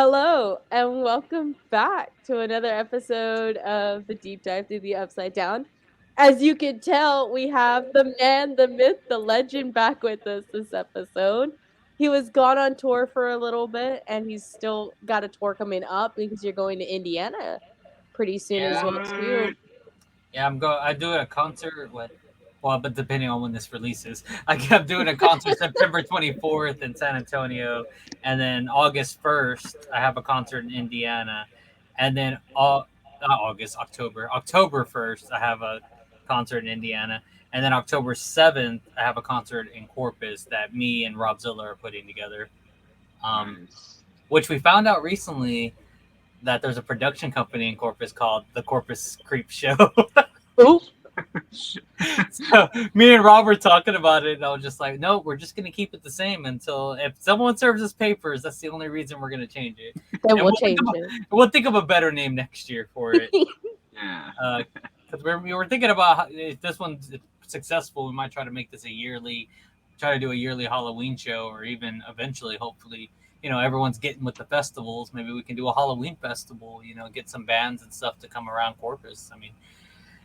Hello, and welcome back to another episode of the Deep Dive Through the Upside Down. As you can tell, we have the man, the myth, the legend back with us this episode. He was gone on tour for a little bit, and he's still got a tour coming up because you're going to Indiana pretty soon as Yeah, well too. What? yeah. I do a concert. Well, but depending on when this releases, I'm doing a concert September 24th in San Antonio, and then August 1st I have a concert in Indiana, and then not August, October 1st I have a concert in Indiana, and then October 7th I have a concert in Corpus that me and Rob Zilla are putting together. Um, Nice. which we found out recently that there's a production company in Corpus called the Corpus Creep Show. Oop. So me and Rob were talking about it, and I was just like, "No, we're just gonna keep it the same until if someone serves us papers. That's the only reason we're gonna change it, Then and we'll change it. we'll think of a better name next year for it. Yeah. Because we were thinking about if this one's successful, we might try to make this try to do a yearly Halloween show, or even eventually, hopefully, everyone's getting with the festivals. Maybe we can do a Halloween festival. Get some bands and stuff to come around Corpus. I mean,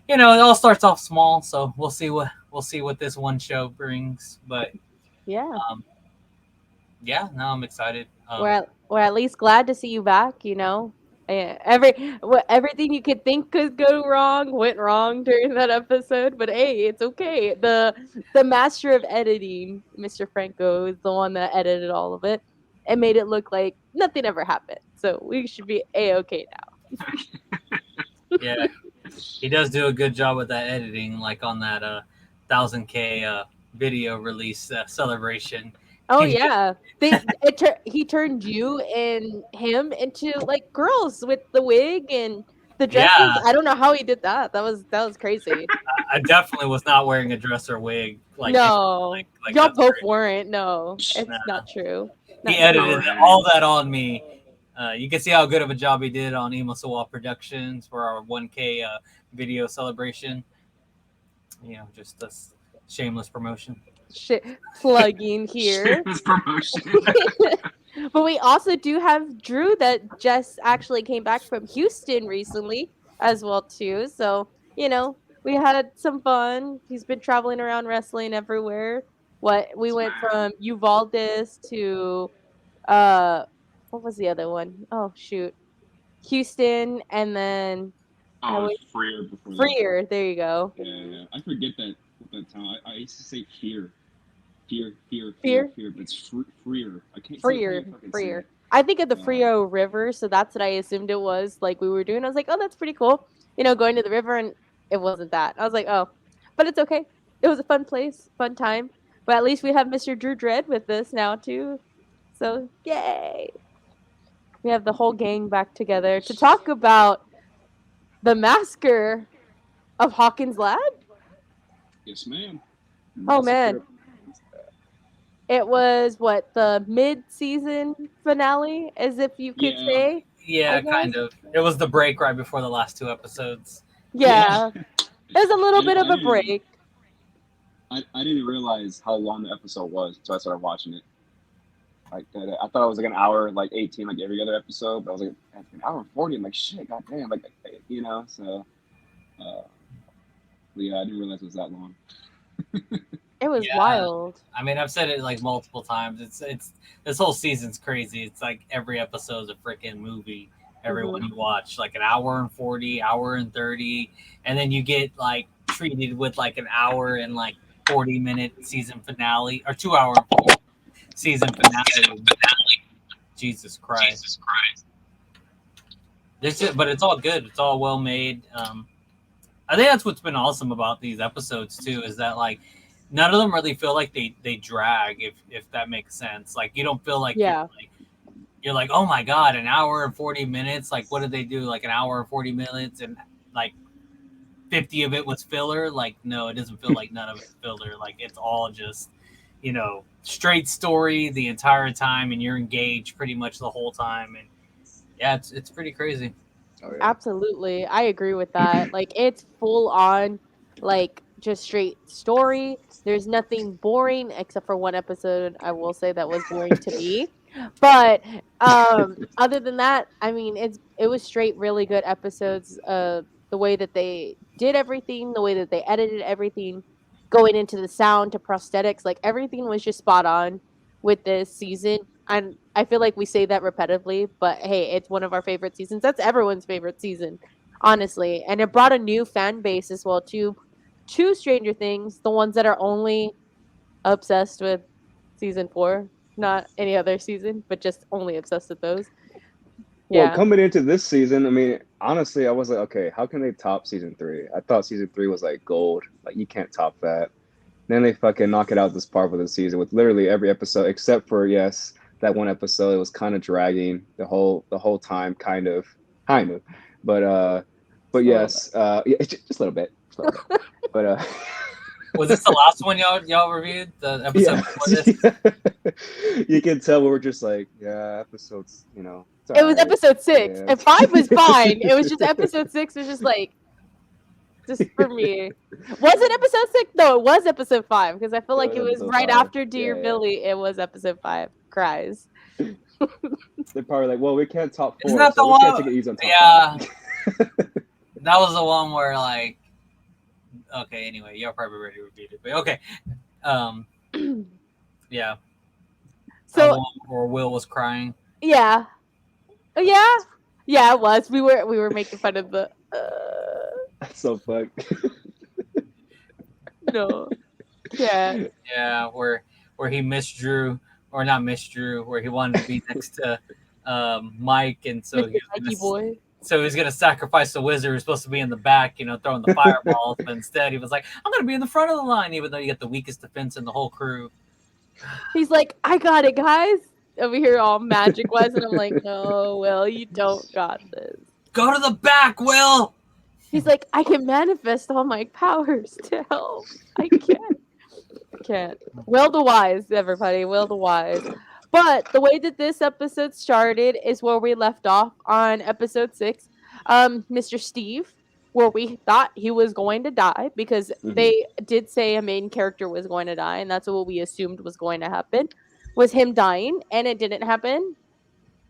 it all starts off small, so we'll see what this one show brings. But Yeah. um, yeah, no, I'm excited. We're at least glad to see you back. Everything you could think could go wrong went wrong during that episode, but hey, it's okay. The master of editing, Mr. Franco, is the one that edited all of it and made it look like nothing ever happened. So we should be a okay now. Yeah, he does do a good job with that editing, like on that 1000K video release celebration. Oh He did, yeah, he turned you and him into like girls with the wig and the dresses. yeah, I don't know how he did that. That was crazy. I definitely was not wearing a dress or wig No, like y'all that's both crazy. weren't. No, it's Nah, not true. he Not All edited true. right. all that on me. You can see how good of a job he did on Emo Sawal Productions for our 1K video celebration. Just a shameless promotion. Shit, plugging here. Shameless promotion. But we also do have Drew that just actually came back from Houston recently as well too. So we had some fun. He's been traveling around wrestling everywhere. What we went Smash. from Uvalde to uh, what was the other one? Oh shoot, Houston, and then I Oh, went it's freer before that. Freer. There you go. Yeah, yeah. I forget that what that town. I used to say fear. Fear, fear, fear, Fear. fear, but it's freer. I can't Freer, fucking say Freer. it. I think of the Uh, Frio River, so that's what I assumed it was. Like we were doing, I was like, oh, that's pretty cool. Going to the river, and it wasn't that. I was like, oh, but it's okay. It was a fun place, fun time. But at least we have Mr. Drew Dredd with us now too. So yay! We have the whole gang back together to talk about the massacre of Hawkins Lab. yes, ma'am. Oh man, Massacre. it was what the mid-season finale, as if you could Yeah, say. I Yeah, guess. kind of. It was the break right before the last two episodes. yeah. Yeah, there's a little bit of I a didn't. break. I didn't realize how long the episode was until I started watching it. I thought it was like an hour, like 18, like every other episode. But I was like, an hour and 40. I'm like, shit, goddamn, like. So, uh, yeah, I didn't realize it was that long. It was Yeah, wild. I mean, I've said it like multiple times. It's this whole season's crazy. It's like every episode's a freaking movie. Every one Hmm. you watch, like an hour and 40, hour and 30, and then you get like treated with like an hour and like 40-minute season finale, or 2 hour and 40 season finale. Jesus Christ! But it's all good. It's all well made. I think that's what's been awesome about these episodes too, is that like none of them really feel like they drag, if that makes sense. Like you don't feel like Yeah. you're like, oh my god, an hour and 40 minutes. Like what did they do? Like an hour and 40 minutes, and like 50 of it was filler. Like no, it doesn't feel like none of it's filler. Like it's all just straight story the entire time, and you're engaged pretty much the whole time. And yeah, it's pretty crazy. Oh yeah. Absolutely. I agree with that. Like it's full on like just straight story. There's nothing boring except for one episode I will say that was boring to me. But other than that, I mean, it was straight really good episodes. The way that they did everything, the way that they edited everything, going into the sound to prosthetics, like everything was just spot on with this season. And I feel like we say that repetitively, but hey, it's one of our favorite seasons. That's everyone's favorite season, honestly. And it brought a new fan base as well to Stranger Things, the ones that are only obsessed with season 4, not any other season, but just only obsessed with those. Well, Yeah. coming into this season, I mean, honestly, I was like, okay, how can they top season three? I thought season three was like gold. Like you can't top that. Then they fucking knock it out this part of the season with literally every episode, except for yes, that one episode. It was kind of dragging the whole time, kind of. But but Just a little bit. yes, yeah, just a little bit, just a little bit. But Was this the last one y'all reviewed? The episode yeah, before this? you can tell we were just like, yeah, episodes, it's It all was right. episode 6. Yeah. And 5 was fine. It was just episode 6 was just like just for me. Was it episode 6? No, it was episode 5 because I feel It like was it was episode right five. after Dear Yeah, yeah. Billy. It was episode 5. Cries. They're probably like, well, we can't top Isn't four, that so the we can't one? take it easy on top Yeah, five. that was the one where like. Okay, anyway, y'all probably already reviewed it, but okay. Um, yeah, that was the So, one where Will was crying. yeah. Oh, yeah. Yeah, it was. We were making fun of the That's so fucked. no. Yeah. Yeah, where he misdrew or not misdrew, where he wanted to be next to Mike, and so Mr. Mikey boy. he's gonna sacrifice the wizard who's supposed to be in the back, throwing the fireballs, but instead he was like, "I'm gonna be in the front of the line," even though you get the weakest defense in the whole crew. He's like, I got it, guys. Over here, all magic wise, and I'm like, no, Will, you don't got this. Go to the back, Will. He's like, I can manifest all my powers to help. I can't. Will the wise, everybody. Will the wise. But the way that this episode started is where we left off on episode 6. Mr. Steve, where we thought he was going to die because they did say a main character was going to die, and that's what we assumed was going to happen, was him dying, and it didn't happen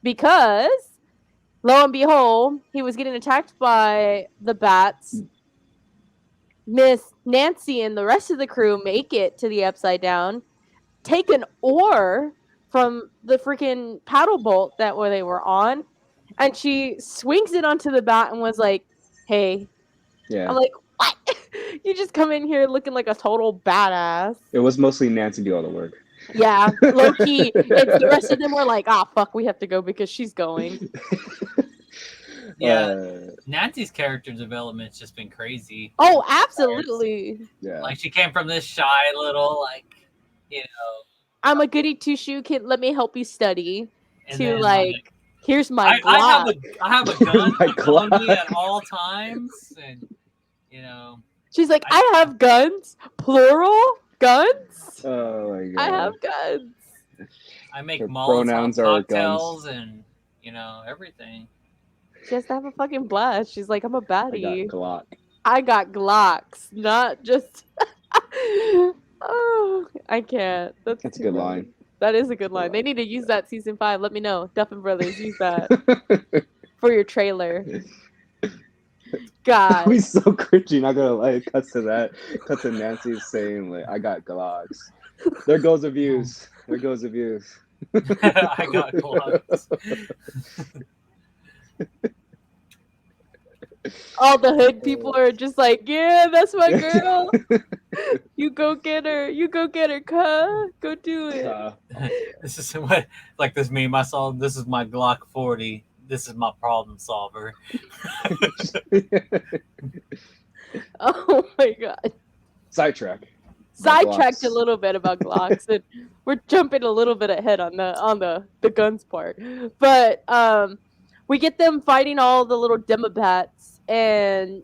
because lo and behold, he was getting attacked by the bats. Miss Nancy and the rest of the crew make it to the upside down, take an oar from the freaking paddle boat that where they were on, and she swings it onto the bat and was like, "Hey." Yeah. I'm like, "What? You just come in here looking like a total badass." It was mostly Nancy do all the work. Yeah, low key. It's the rest of them were like, "Ah, fuck, we have to go because she's going." Yeah, Nancy's character development's just been crazy. Oh, absolutely. Yeah. Like she came from this shy little, I'm a goody two shoe kid. Let me help you study. and To then like, here's my I Glock. have a gun My on me Glock. at all times, and She's like, I have guns, plural guns. Oh my god. I have guns. I make Her Molotov pronouns are cocktails and everything. She has to have a fucking blast. She's like, I'm a I got baddie. Glock. I got Glocks, not just. Oh, I can't. That's a too good funny. line. That is a good line. They need to use that season 5. Let me know. Duffin Brothers, use that for your trailer. God. We so cringy, not gonna lie. Cuts to that. Cuts to Nancy saying like, I got Glocks. There goes the views. There goes the views. I got gloves. All the hood people are just like, yeah, that's my girl. You go get her. You go get her, cuh. Go do it. This is what like this meme I saw. This is my Glock 40. This is my problem solver. Oh my god. Sidetrack. Sidetracked a Glocks. little bit about Glocks, and we're jumping a little bit ahead on the guns part. But we get them fighting all the little demobats, and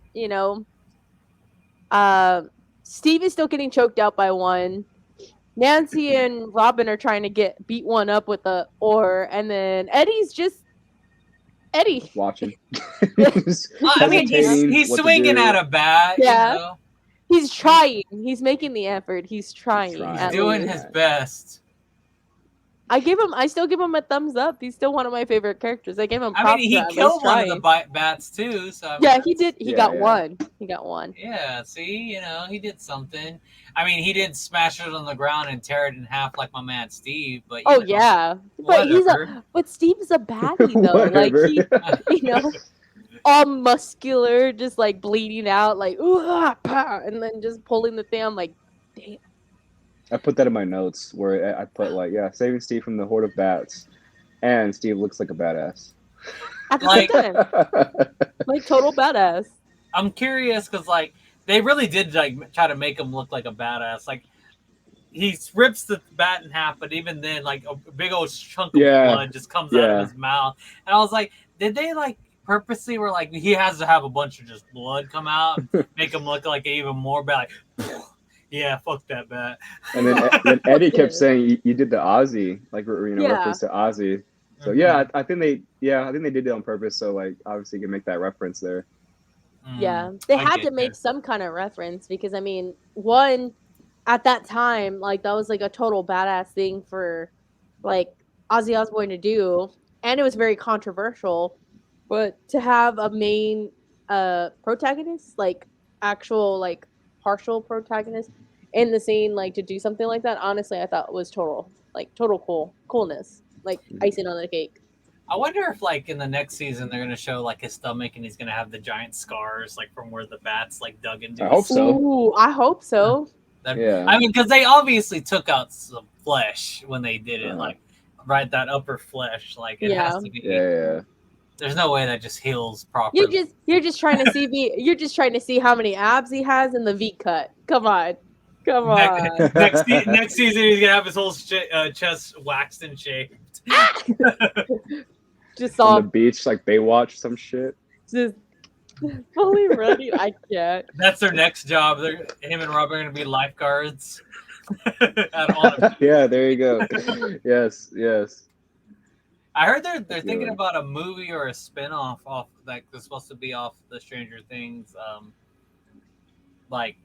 Steve is still getting choked out by one. Nancy and Robin are trying to beat one up with the oar, and then Eddie's just Eddie. Watching. I mean, he's swinging at a bat. Yeah. He's trying. He's making the effort. He's trying. He's He's doing his best. I still give him a thumbs up. He's still one of my favorite characters. I gave him I mean, props for he at least killed one of the trying. bats too. So I mean, Yeah, he did. He Yeah, got yeah. one. He got one. yeah. See, he did something. I mean, he didn't smash it on the ground and tear it in half like my man Steve, but Oh yeah, but whatever. but Steve's a baddie though. Like Whatever. you know, all muscular, just like bleeding out, like ooh, ah, pah, and then just pulling the thing. I'm like, damn. I put that in my notes where I put like, yeah, saving Steve from the horde of bats, and Steve looks like a badass. At the same Like, time, like total badass. I'm curious because like they really did like try to make him look like a badass. Like he rips the bat in half, but even then, like a big old chunk of Yeah, blood just comes out of yeah. his mouth. And I was like, did they like purposely were like he has to have a bunch of just blood come out, make him look like even more bad? Like, yeah, fuck that bat. And then Eddie kept saying you did the Ozzy, like Yeah. reference to Ozzy. So yeah, I think they did it on purpose. So like obviously you can make that reference there. Yeah, they I had get to make you. some kind of reference because I mean, one at that time, like that was like a total badass thing for like Ozzy Osbourne to do, and it was very controversial. But to have a main protagonist, like actual like partial protagonist in the scene, like to do something like that, honestly, I thought was total coolness, like icing on the cake. I wonder if like in the next season they're gonna show like his stomach and he's gonna have the giant scars like from where the bats like dug into I his hope so. Ooh, I hope so. Yeah. I mean, because they obviously took out some flesh when they did it, Uh-huh. like right that upper flesh. Like it Yeah. has to be. Yeah. There's no way that just heals properly. You're just trying to see you're just trying to see how many abs he has in the V cut. Come on. Come on. Next season, he's gonna have his whole chest waxed and shaved. Just On all the beach, like Baywatch, some shit. just fully ready. I can't. That's their next job. Him and Rob are gonna be lifeguards. At Yeah, there you go. Yes. I heard they're That's thinking good. about a movie or a spinoff off like that's supposed to be off the Stranger Things like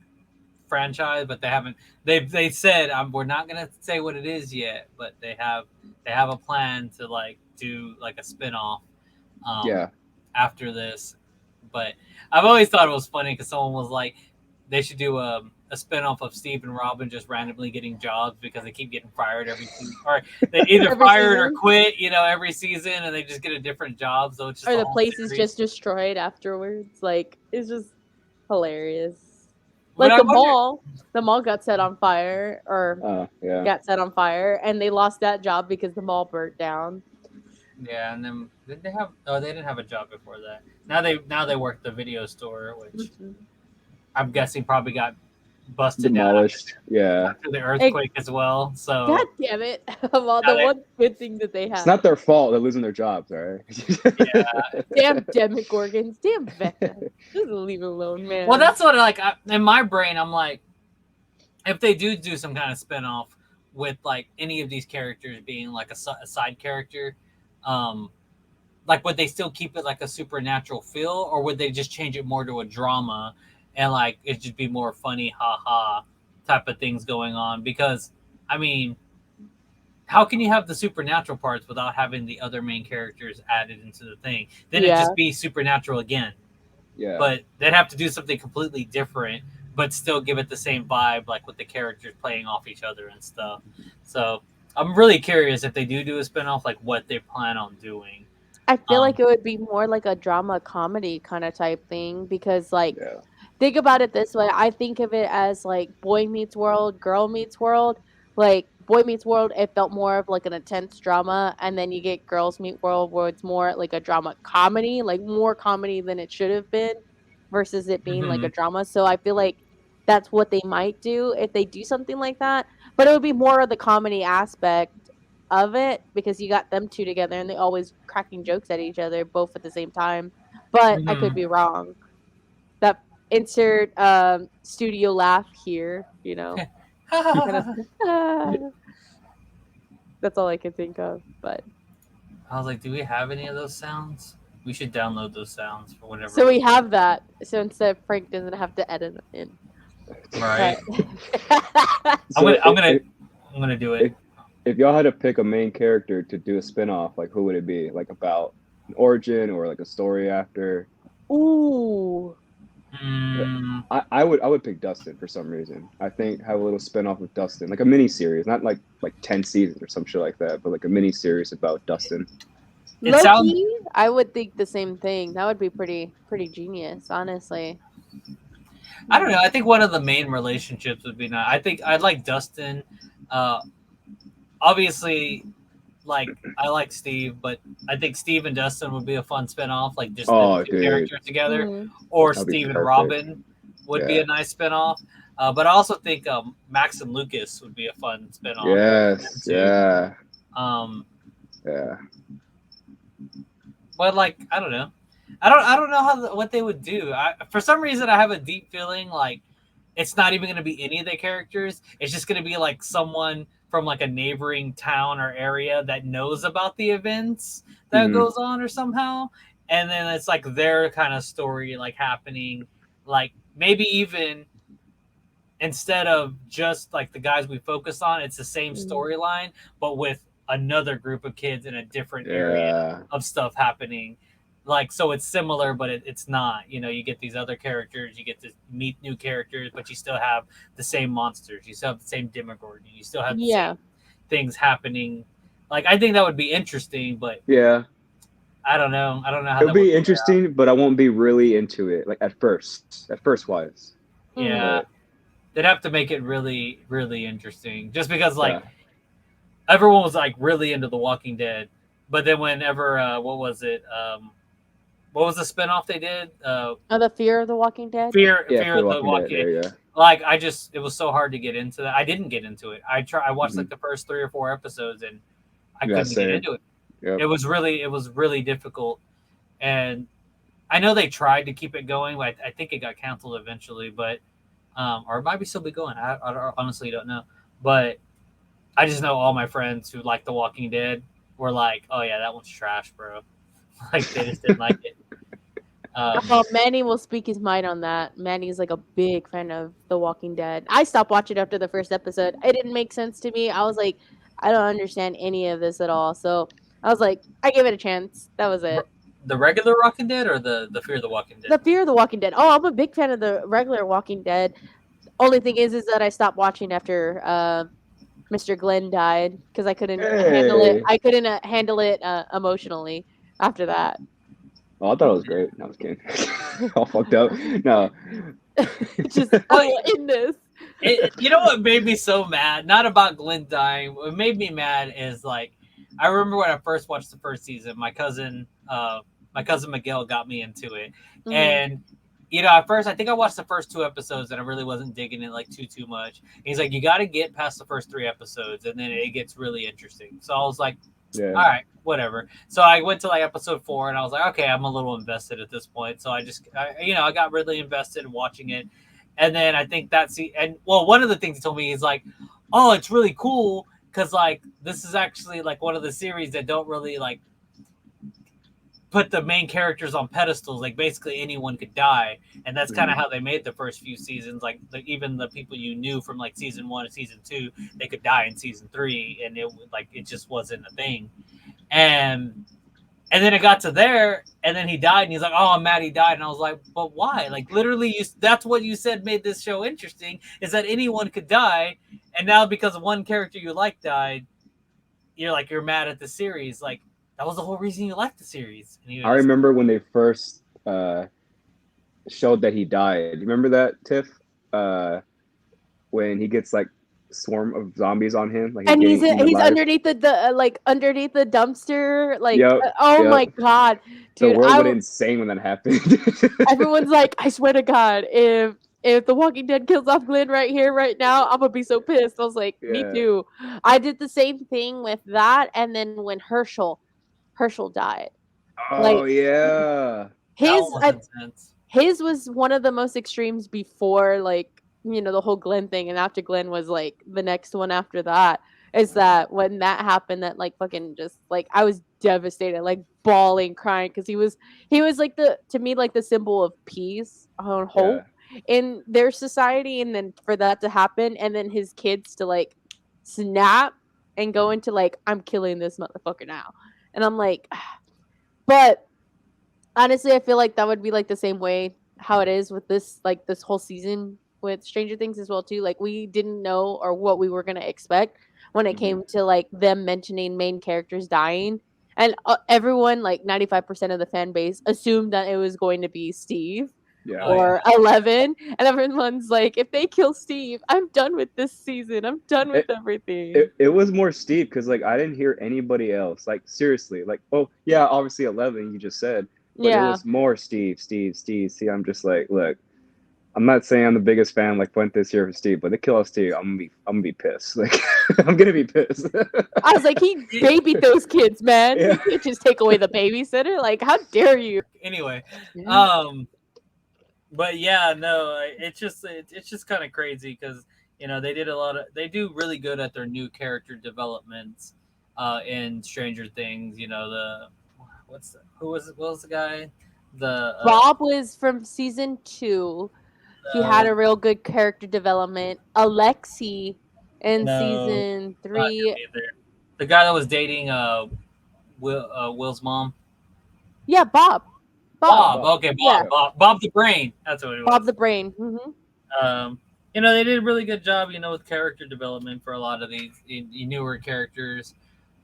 franchise, but they haven't. They said we're not gonna say what it is yet, but they have a plan to like do like a spinoff Yeah. after this. But I've always thought it was funny because someone was like, they should do a spinoff of Steve and Robin just randomly getting jobs because they keep getting fired every season, or they either Every fired or season? quit, every season, and they just get a different job. So it's just Or a the whole place is series. just destroyed afterwards. Like it's just hilarious. But Like I wonder, the mall got set on fire or Yeah. got set on fire and they lost that job because the mall burnt down. yeah, and then did they have? Oh, they didn't have a job before that. Now they work the video store, which I'm guessing probably got busted down Demolished. Yeah. after the earthquake as well. So God damn it. Of all the one good thing that they It's had. not their fault. They're losing their jobs, all right? Damn Demogorgons. Damn Vecna. Just leave it alone, man. well, that's what in my brain I'm like, if they do some kind of spinoff with like any of these characters being like a side character, like would they still keep it like a supernatural feel, or would they just change it more to a drama and like it just be more funny, haha, type of things going on? Because I mean, how can you have the supernatural parts without having the other main characters added into the thing? Then it'd just be supernatural again. Yeah. But they'd have to do something completely different, but still give it the same vibe, like with the characters playing off each other and stuff. So I'm really curious if they do a spinoff, like what they plan on doing. I feel like it would be more like a drama comedy kind of type thing because like Yeah. think about it this way. I think of it as like boy meets world, girl meets world. Like boy meets world, it felt more of like an intense drama, and then you get girls meet world where it's more like a drama comedy, like more comedy than it should have been, versus it being like a drama. So I feel like that's what they might do if they do something like that. But it would be more of the comedy aspect of it because you got them two together and they always cracking jokes at each other both at the same time. But I could be wrong. That insert studio laugh here, that's all I can think of. But I was like, do we have any of those sounds? We should download those sounds for whenever. so we have that. So instead Frank doesn't have to edit them in. Right. But I'm gonna do it. if y'all had to pick a main character to do a spin-off, like who would it be? Like about an origin or like a story after? Ooh. Mm, I would pick Dustin for some reason. I think have a little spin-off with Dustin, like a mini series, not like 10 seasons or some shit like that, but like a mini series about Dustin. it Low sounds. key, I would think the same thing. That would be pretty genius, honestly. I don't Hmm. know. I think one of the main relationships would be nice. I think I'd like Dustin. Uh, obviously, like I like Steve, but I think Steve and Dustin would be a fun spinoff, like just the Oh, two dude, characters together, Hmm. or that'd be Steve and perfect. Robin would be Yeah. a nice spinoff. But I also think Max and Lucas would be a fun spinoff between them Yes. too. Yeah. Um, Yeah. but like I don't know, I don't know what they would do. For some reason I have a deep feeling like it's not even going to be any of the characters. It's just going to be like someone from like a neighboring town or area that knows about the events that Hmm. goes on or somehow, and then it's like their kind of story like happening, like maybe even instead of just like the guys we focus on, it's the same Hmm. storyline, but with another group of kids in a different area Yeah. of stuff happening. Like, so it's similar, but it's not. You know, you get these other characters, you get to meet new characters, but you still have the same monsters, you still have the same demogorgon, you still have the Yeah. same things happening. Like, I think that would be interesting, but Yeah. I don't know. I don't know how It'll that would be play out. interesting, but I won't be really into it. Like at first wise. Hmm. Yeah, But they'd have to make it really, really interesting, just because like yeah. everyone was like really into The Walking Dead, but then whenever what was it? What was the spinoff they did? Oh, the Fear of the Walking Dead. Yeah. Fear For The of the Walking Dead. Walking Dead. There you go. Like it was so hard to get into that. I didn't get into it. I watched Hmm. like the first 3 or 4 episodes and I Yeah. couldn't get Same. into it. Yep. It was really difficult, and I know they tried to keep it going, but I think it got canceled eventually. But or it might be still be going. I honestly don't know, but I just know all my friends who like The Walking Dead were like, "Oh yeah, that one's trash, bro." Like they just didn't like it. Oh, Manny will speak his mind on that. Manny's like a big fan of The Walking Dead. I stopped watching after the first episode. It didn't make sense to me. I was like, I don't understand any of this at all. So I was like, I gave it a chance. That was it. The regular Walking Dead or the Fear the Walking Dead? The Fear of the Walking Dead. Oh, I'm a big fan of the regular Walking Dead. Only thing is that I stopped watching after Mr. Glenn died because I couldn't handle it. Hey. I couldn't handle it emotionally after that. Oh, I thought it was great. No, I was kidding. All fucked up. No. Just Well, in this. you know what made me so mad? Not about Glenn dying. What made me mad is like I remember when I first watched the first season. My cousin Miguel got me into it, Mhm. and you know, at first I think I watched the first 2 episodes and I really wasn't digging it like too much. And he's like, you got to get past the first 3 episodes, and then it gets really interesting. So I was like, Yeah. all right, whatever. So I went to like episode 4, and I was like, okay, I'm a little invested at this point. So I got really invested in watching it. And then I think and well, one of the things he told me is like, oh, it's really cool because like this is actually like one of the series that don't really like put the main characters on pedestals. Like basically anyone could die, and that's kind of Mhm. how they made the first few seasons. Like even the people you knew from like season 1 and season 2, they could die in season 3, and it just wasn't a thing. And then it got to there, and then he died, and he's like, "Oh, I'm mad he died." And I was like, "But why? Like, literally, that's what you said made this show interesting is that anyone could die, and now because one character you like died, you're mad at the series. Like, that was the whole reason you liked the series." And he I was just, remember when they first showed that he died. You remember that, Tiff? When he gets like swarm of zombies on him, like he's And getting eaten he's alive. underneath the like underneath the dumpster. Like, Yep. oh Yep. my god, The dude! world went insane when that happened. Everyone's like, I swear to God, if The Walking Dead kills off Glenn right here, right now, I'm gonna be so pissed. I was like, me Yeah. too. I did the same thing with that, and then when Herschel died, Oh like yeah. that one his was intense. his was one of the most extremes before like the whole Glenn thing, and after Glenn was like the next one after that is that when that happened that like fucking just like I was devastated, like bawling, crying because he was like the to me like the symbol of peace and Yeah. hope in their society, and then for that to happen and then his kids to like snap. and go into like, I'm killing this motherfucker now. And I'm like, but honestly, I feel like that would be like the same way how it is with this like this whole season with Stranger Things as well too. Like we didn't know or what we were gonna expect when it Mhm. came to like them mentioning main characters dying, and everyone like 95% of the fan base assumed that it was going to be Steve Yeah. Oh yeah. or 11, and everyone's like, if they kill Steve, I'm done with this season. I'm done with It, everything. it was more Steve because like I didn't hear anybody else. Like seriously, like oh yeah, obviously 11 you just said, but it Yeah. was more Steve, Steve, Steve. See, I'm just like, look, I'm not saying I'm the biggest fan like Fuentes here for Steve, but they kill us Steve, I'm gonna be pissed. Like I'm gonna be pissed. I was like, he babied those kids, man. Yeah. You can't just take away the babysitter. Like, how dare you? Anyway, Yeah. but yeah, no, it's just kind of crazy because they did they do really good at their new character developments in Stranger Things. What was the guy? The Bob was from season 2. He had uh a real good character development. Alexi in no, season not 3. him either. The guy that was dating Will's mom. Yeah, Bob. Bob. Oh, Bob. Bob. Okay, Yeah, Bob the Brain. That's what it Bob was. the Brain. Um, they did a really good job, with character development for a lot of these newer characters.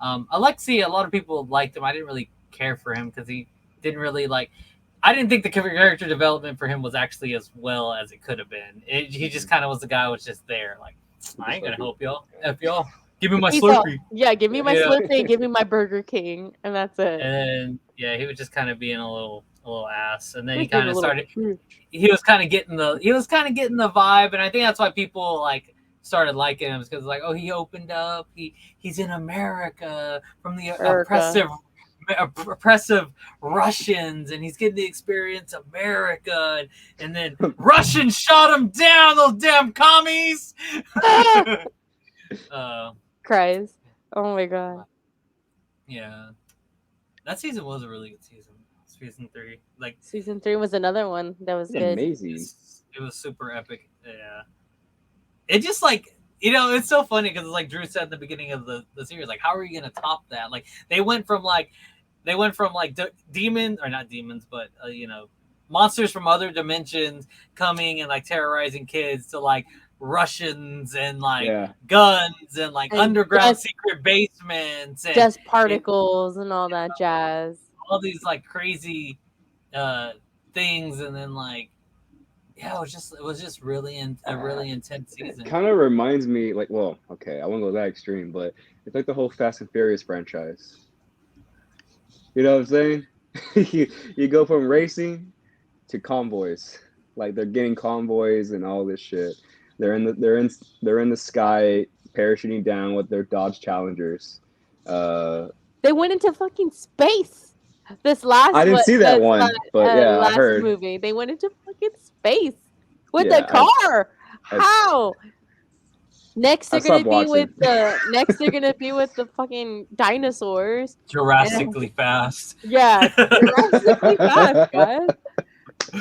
Alexi, a lot of people liked him. I didn't really care for him because he didn't really like. I didn't think the character development for him was actually as well as it could have been. He just kind of was the guy who was just there, like, I ain't gonna help y'all. F y'all. Give me my He's all, Slurpee. yeah, give me Yeah. my Yeah. Slurpee, give me my Burger King, and that's it. And yeah, he was just kind of being a little ass. And then he He's being kind a of little started bitch. he was kind of getting the vibe, and I think that's why people like started liking him because like, oh, he opened up, he's in America from the Erica. oppressive Russians, and he's getting to experience America, and then Russians shot him down, those damn commies. uh, Cries. Oh my god. yeah, that season was a really good season. Season 3, like Season 3 was another one that was It's good. amazing. it was super epic. Yeah. It just like it's so funny because like Drew said at the beginning of the series, like, how are you gonna top that? Like they went from like demons, or not demons, but monsters from other dimensions coming and like terrorizing kids to like Russians and like Yeah. guns and like And underground dust, secret basements and dust particles and all that jazz. all these like crazy uh things, and then like yeah, it was just a really intense It season. kind of reminds me, like, well, okay, I won't go that extreme, but it's like the whole Fast and Furious franchise. You know what I'm saying? you go from racing to convoys. Like they're getting convoys and all this shit. They're in the sky parachuting down with their Dodge Challengers. Uh, They went into fucking space. This last I didn't see that this one, but yeah, I last heard. movie, they went into fucking space with a Yeah, car. I How? Next I they're gonna stopped be watching. with the fucking dinosaurs. And Jurassically fast. yeah, Jurassically fast, guys.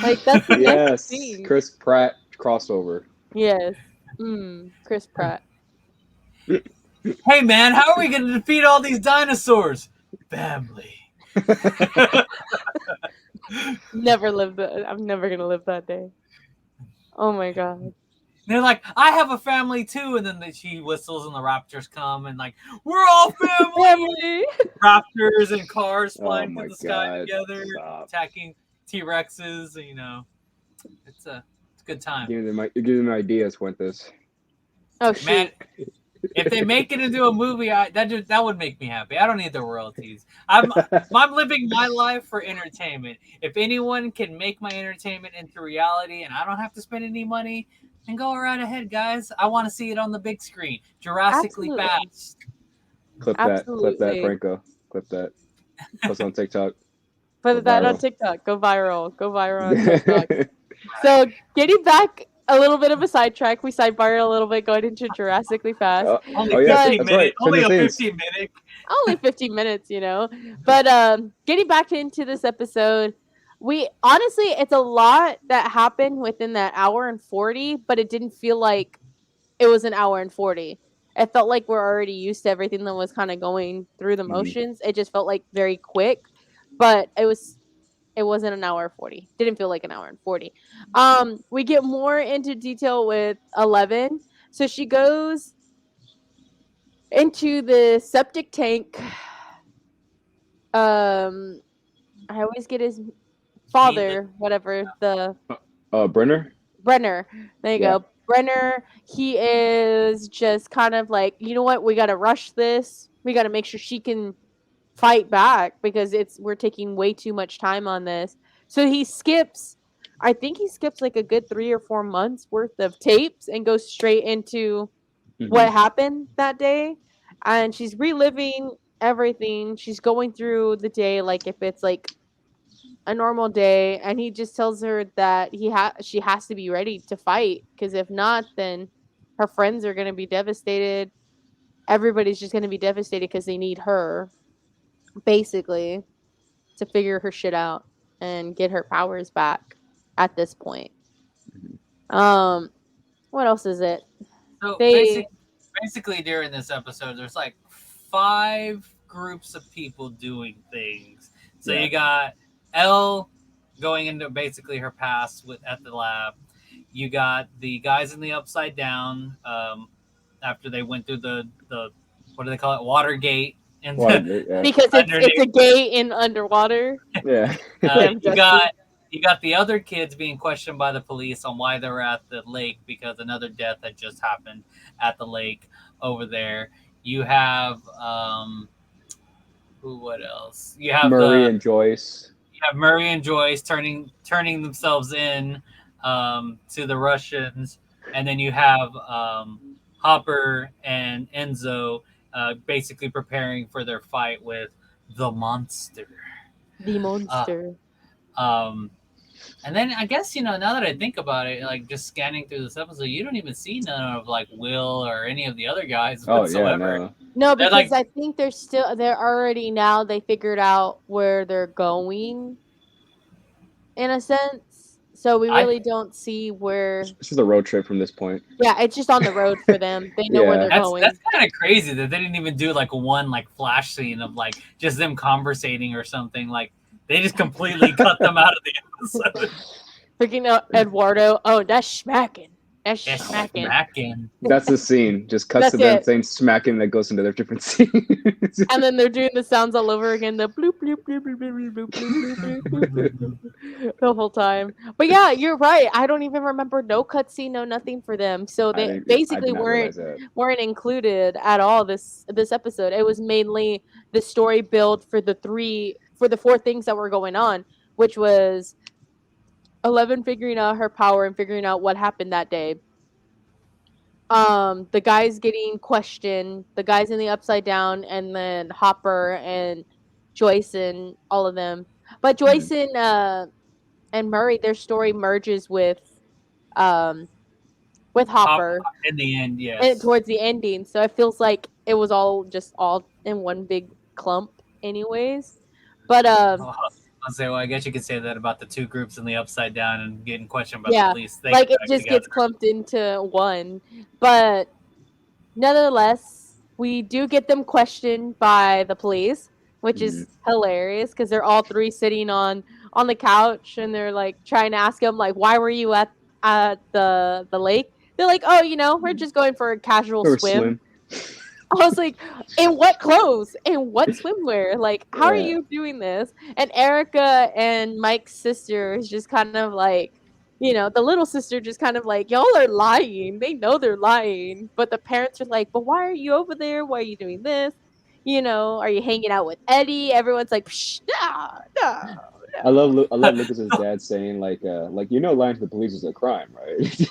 Like that's the next Yes, thing. Chris Pratt crossover. Yes. Chris Pratt. Hey man, how are we gonna defeat all these dinosaurs? Family. Never lived that. I'm never gonna live that day. Oh my god. They're like, I have a family too, and then she whistles and the raptors come and like, we're all family. Family. Raptors and cars Oh flying through my the sky god! together, Stop. attacking T-Rexes. It's a good time. You're giving me ideas, Fuentes. Oh shoot. Man, if they make it into a movie, that would make me happy. I don't need the royalties. I'm living my life for entertainment. If anyone can make my entertainment into reality, and I don't have to spend any money, then go right ahead, guys. I want to see it on the big screen. Jurassically Absolutely. fast. Clip Absolutely. that, Franco. Clip that. Post on TikTok. Go Put that on viral. TikTok. Go viral. Go viral on TikTok. So getting back a little bit of a sidetrack, we sidebar a little bit going into Jurassically Fast. Only Oh yeah, 15 that's minutes. right. Only a Things. 15 minute. Only 15 minutes, But getting back into this episode, we honestly, it's a lot that happened within that hour and 40, but it didn't feel like it was an hour and 40. it felt like we're already used to everything that was kind of going through the motions. It just felt like very quick, but it wasn't an hour and 40. Didn't feel like an hour and 40. We get more into detail with 11. So she goes into the septic tank. I always get his He father, whatever, the Brenner. Brenner. There you Yeah. go. Brenner, he is just kind of like, you know what? We got to rush this. We got to make sure she can fight back because we're taking way too much time on this. So I think he skips like a good 3 or 4 months worth of tapes and goes straight into Hmm. what happened that day. And she's reliving everything. She's going through the day like if it's like a normal day, and he just tells her that she has to be ready to fight because if not, then her friends are going to be devastated. Everybody's just going to be devastated because they need her basically to figure her shit out and get her powers back at this point. Um what else is it? So They basically during this episode, there's like 5 groups of people doing things. So Yeah. you got Elle going into basically her past at the lab. You got the guys in the Upside Down after they went through the what do they call it, Watergate, and Watergate. Yeah. because it's a underneath. gay in underwater. Yeah. Damn, You Justin. got the other kids being questioned by the police on why they were at the lake because another death had just happened at the lake over there. You have who? What else? Murray and Joyce. You have Murray and Joyce turning themselves in to the Russians, and then you have Hopper and Enzo basically preparing for their fight with the monster. The Uh, monster. um, And then I guess now that I think about it, like just scanning through this episode, you don't even see none of like Will or any of the other guys Oh yeah, whatsoever. no. No, They're because like, I think they're already now they figured out where they're going in a sense. So we I really don't see where. It's just a road trip from this point. Yeah, it's just on the road for them. They know where Yeah. they're that's going. kind of crazy that they didn't even do like one like flash scene of like just them conversating or something. Like they just completely cut them out of the episode. Freaking out Eduardo. Oh, that's smacking. That's It's smacking. smacking. That's the scene. Just cuts to That's them it. saying smacking that goes into their different scenes. And then they're doing the sounds all over again. The bloop bloop bloop bloop bloop bloop bloop bloop bloop bloop the whole time. But yeah, you're right. I don't even remember no cutscene, no nothing for them. So they I basically did not realize that. weren't included at all this episode. It was mainly the story build for the 4 things that were going on, which was 11 figuring out her power and figuring out what happened that day. The guys getting questioned, the guys in the Upside Down, and then Hopper and Joyce and all of them. But Joyce and Murray, their story merges um with Hop Hopper in the end, and yes. towards the ending. So it feels like it was all in one big clump anyways. But I'll say, well, I guess you could say that about the 2 groups in the Upside Down and getting questioned by the yeah, police. They like come it back just together. gets clumped into one. But nonetheless, we do get them questioned by the police, which Mhm. is hilarious because they're all 3 sitting on the couch and they're like trying to ask him like, "Why were you at the lake?" They're like, "Oh, we're just going for a casual Or swim." Slim. I was like, "In what clothes? In what swimwear? Like, how are Yeah. you doing this?" And Erica and Mike's sister is just kind of like, the little sister just kind of like, "Y'all are lying." They know they're lying, but the parents are like, "But why are you over there? Why are you doing this? Are you hanging out with Eddie?" Everyone's like, Psh, "No, no, no." I love Lucas's dad saying like lying to the police is a crime, right? He's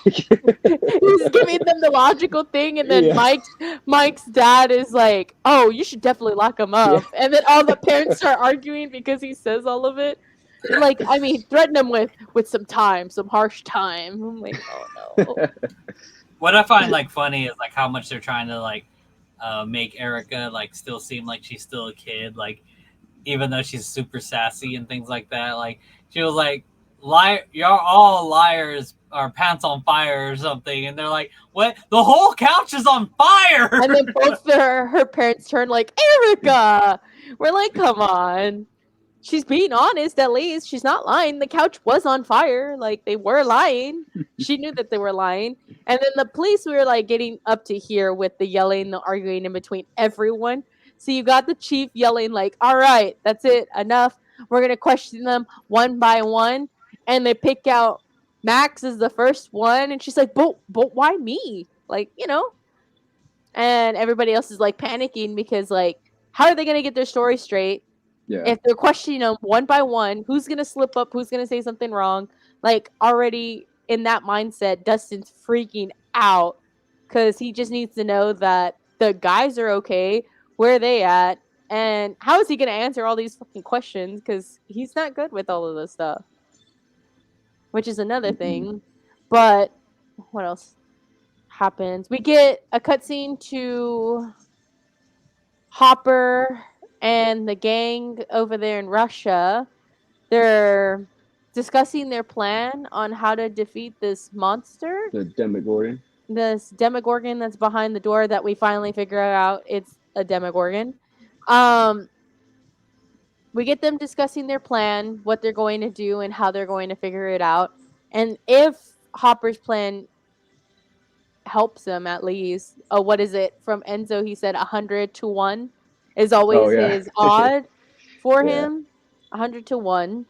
giving them the logical thing, and then Yeah. Mike's dad is like, "Oh, you should definitely lock him Yeah. up." And then all the parents start arguing because he says all of it. Like, I mean, threaten him with some time, some harsh time. I'm like, oh no. What I find like funny is like how much they're trying to like make Erica like still seem like she's still a kid, like even though she's super sassy and things like that. Like she was You're all liars or pants on fire or something. And they're like, what? The whole couch is on fire. And then both her parents turn like, Erica. We're like, come on. She's being honest, at least. She's not lying. The couch was on fire. Like, they were lying. She knew that they were lying. And then the police were like getting up to here with the yelling, the arguing in between everyone. So you got the chief yelling, like, all right, that's it, enough. We're going to question them one by one. And they pick out Max as the first one. And she's like, but why me? Like, and everybody else is like panicking because, like, how are they going to get their story straight? Yeah. If they're questioning them one by one, who's gonna slip up, who's gonna say something wrong? Like, already in that mindset, Dustin's freaking out because he just needs to know that the guys are okay. Where are they at? And how is he gonna answer all these fucking questions? Because he's not good with all of this stuff, which is another thing. But what else happens? We get a cutscene to Hopper and the gang over there in Russia. They're discussing their plan on how to defeat this monster, The Demogorgon. this Demogorgon that's behind the door that we finally figure out it's a Demogorgon. Um, we get them discussing their plan, what they're going to do, and how they're going to figure it out. And if Hopper's plan helps them, at least, what is it from Enzo? He said 100 to 1 is always his odd for him. 100 to 1.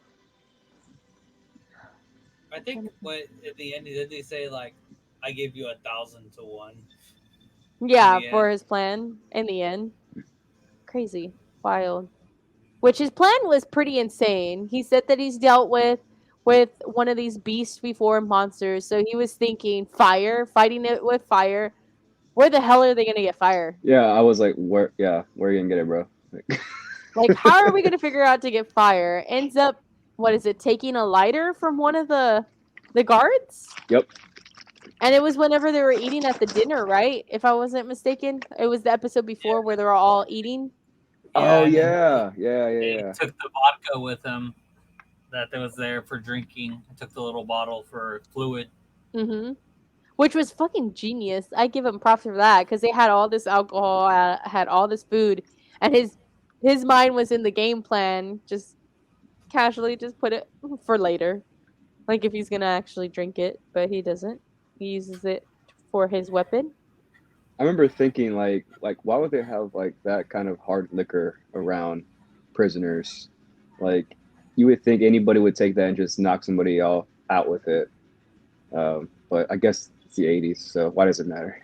I think what at the end did they say like I gave you 1,000 to 1? Yeah, for his plan in the end. Crazy. Wild. Which his plan was pretty insane. He said that he's dealt with one of these beasts before, monsters. So he was thinking fire, fighting it with fire. Where the hell are they gonna get fire? Yeah, I was like, where are you gonna get it, bro? Like, how are we gonna figure out to get fire? Ends up, what is it, taking a lighter from one of the guards? Yep. And it was whenever they were eating at the dinner, right? If I wasn't mistaken. It was the episode before where they were all eating. Oh yeah. Yeah. He took the vodka with him that was there for drinking. He took the little bottle for fluid. Mm-hmm. Which was fucking genius. I give him props for that because they had all this alcohol, had all this food, and his mind was in the game plan. Just casually, just put it for later, like if he's gonna actually drink it, but he doesn't. He uses it for his weapon. I remember thinking like why would they have like that kind of hard liquor around prisoners? Like you would think anybody would take that and just knock somebody all out with it. But I guess it's the 80s, so why does it matter?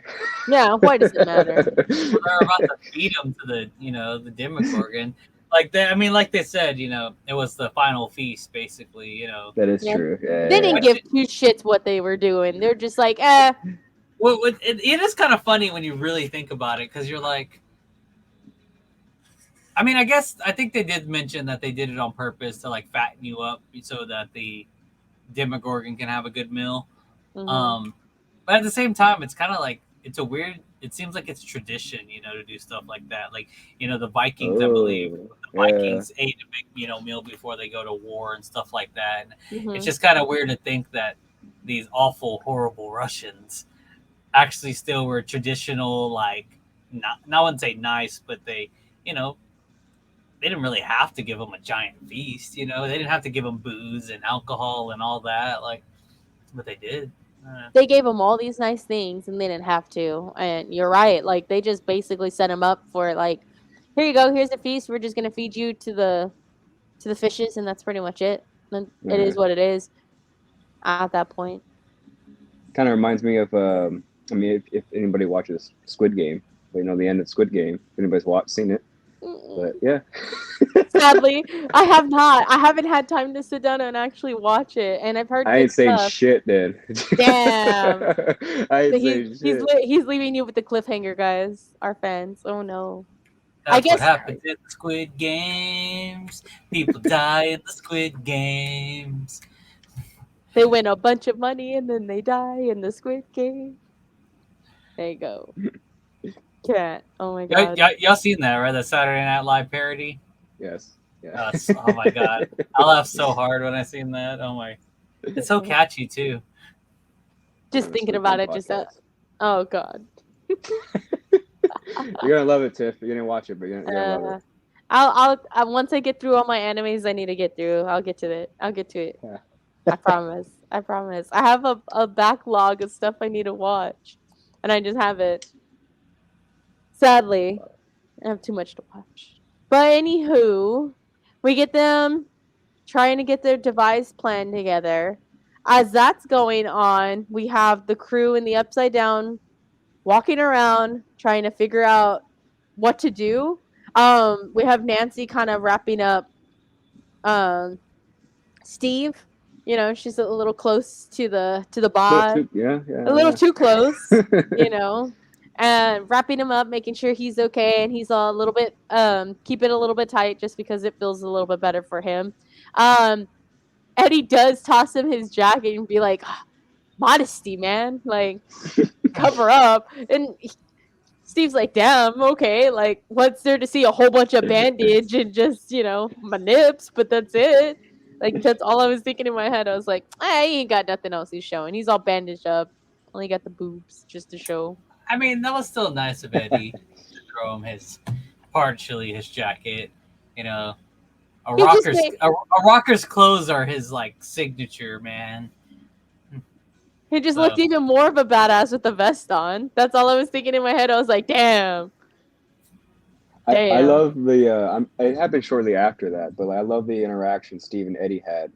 Yeah, why does it matter? Well, they're about to feed him to the Demogorgon. Like they said, it was the final feast, basically. That is true. Yeah, They didn't give two shits what they were doing. They're just like, Well, it is kind of funny when you really think about it, because you're like, I think they did mention that they did it on purpose to like fatten you up so that the Demogorgon can have a good meal. mm-hmm. But at the same time, it's kind of like it seems like it's tradition, to do stuff like that. Like, the Vikings, I believe, the Vikings ate a big, meal before they go to war and stuff like that. And Mm-hmm. it's just kind of weird to think that these awful, horrible Russians actually still were traditional, like, not, I wouldn't say nice, but they didn't really have to give them a giant feast, they didn't have to give them booze and alcohol and all that, like, but they did. They gave them all these nice things and they didn't have to. And you're right. Like, they just basically set them up for, like, here you go. Here's a feast. We're just going to feed you to the fishes. And that's pretty much it. And it is what it is at that point. Kind of reminds me of, if anybody watches Squid Game, the end of Squid Game, if anybody's seen it. But yeah. Sadly, I have not. I haven't had time to sit down and actually watch it, and I've heard. I ain't saying shit, then. Damn. I ain't saying shit. He's leaving you with the cliffhanger, guys. Our fans. Oh no. That's what happens in the Squid Games. People die in the Squid Games. They win a bunch of money and then they die in the Squid Game. There you go. Cat. Oh my god. Y'all seen that, right? The Saturday Night Live parody? Yes. Yeah. Oh my god. I laughed so hard when I seen that. Oh my. It's so catchy too. Just It's a thinking really about fun it, just podcast. oh god. You're gonna love it, Tiff. You're gonna watch it, but you're gonna love it. Uh, once I get through all my animes I need to get through, I'll get to it. I'll get to it. Yeah. I promise. I promise. I have a backlog of stuff I need to watch, and I just have it. Sadly, I have too much to watch. But anywho, we get them trying to get their device plan together. As that's going on, we have the crew in the Upside Down walking around trying to figure out what to do. We have Nancy kind of wrapping up um Steve. You know, she's a little close to the Little boss, too, yeah, a little yeah, too close, yeah. you know, and wrapping him up, making sure he's okay, and he's a little bit keep it a little bit tight just because it feels a little bit better for him. Um, Eddie does toss him his jacket and be like, "Ah, modesty, man, like cover up," and Steve's like, damn, okay, like, what's there to see? A whole bunch of bandage and just, my nips, but that's it. Like, that's all I was thinking in my head. I was like, he ain't got nothing else he's showing. He's all bandaged up. Only got the boobs just to show. I mean, that was still nice of Eddie to throw him his partially his jacket. You know, He just made, a rocker's clothes are his like signature, man. he just looked So even more of a badass with the vest on. That's all I was thinking in my head. I was like, damn, I damn. love the. It happened shortly after that, but I love the interaction Steve and Eddie had.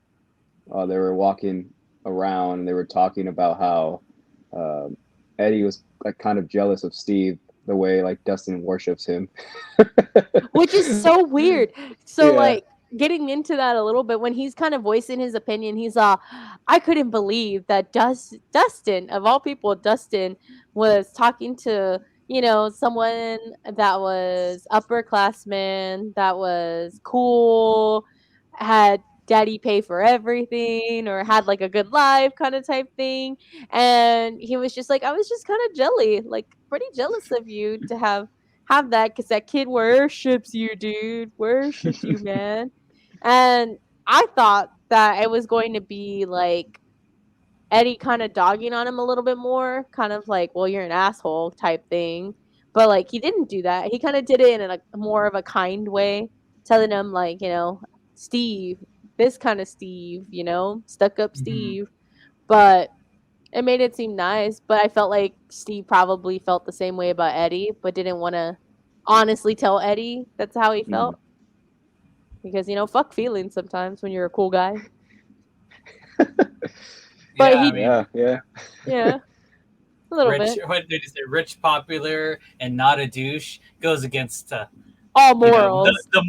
They were walking around and they were talking about how Eddie was like kind of jealous of Steve the way like Dustin worships him. Which is so weird. So Yeah. like getting into that a little bit when he's kind of voicing his opinion, he's I couldn't believe that Dustin of all people, Dustin was talking to someone that was upperclassman, that was cool, had daddy pay for everything or had like a good life kind of type thing, and he was just like, I was just kind of jelly, like pretty jealous of you to have that because that kid worships you, dude. Worships you, man. And I thought that it was going to be like Eddie kind of dogging on him a little bit more, kind of like, well, you're an asshole type thing. But like he didn't do that. He kind of did it in a more of a kind way, telling him like, Steve, this kind of Steve, stuck up mhm. Steve. But it made it seem nice, but I felt like Steve probably felt the same way about Eddie, but didn't want to honestly tell Eddie that's how he Mhm. felt. Because, fuck feelings sometimes when you're a cool guy. But Yeah, I he, mean, Yeah, yeah. yeah, a little rich. bit. What did you say? Rich, popular, and not a douche goes against All morals. the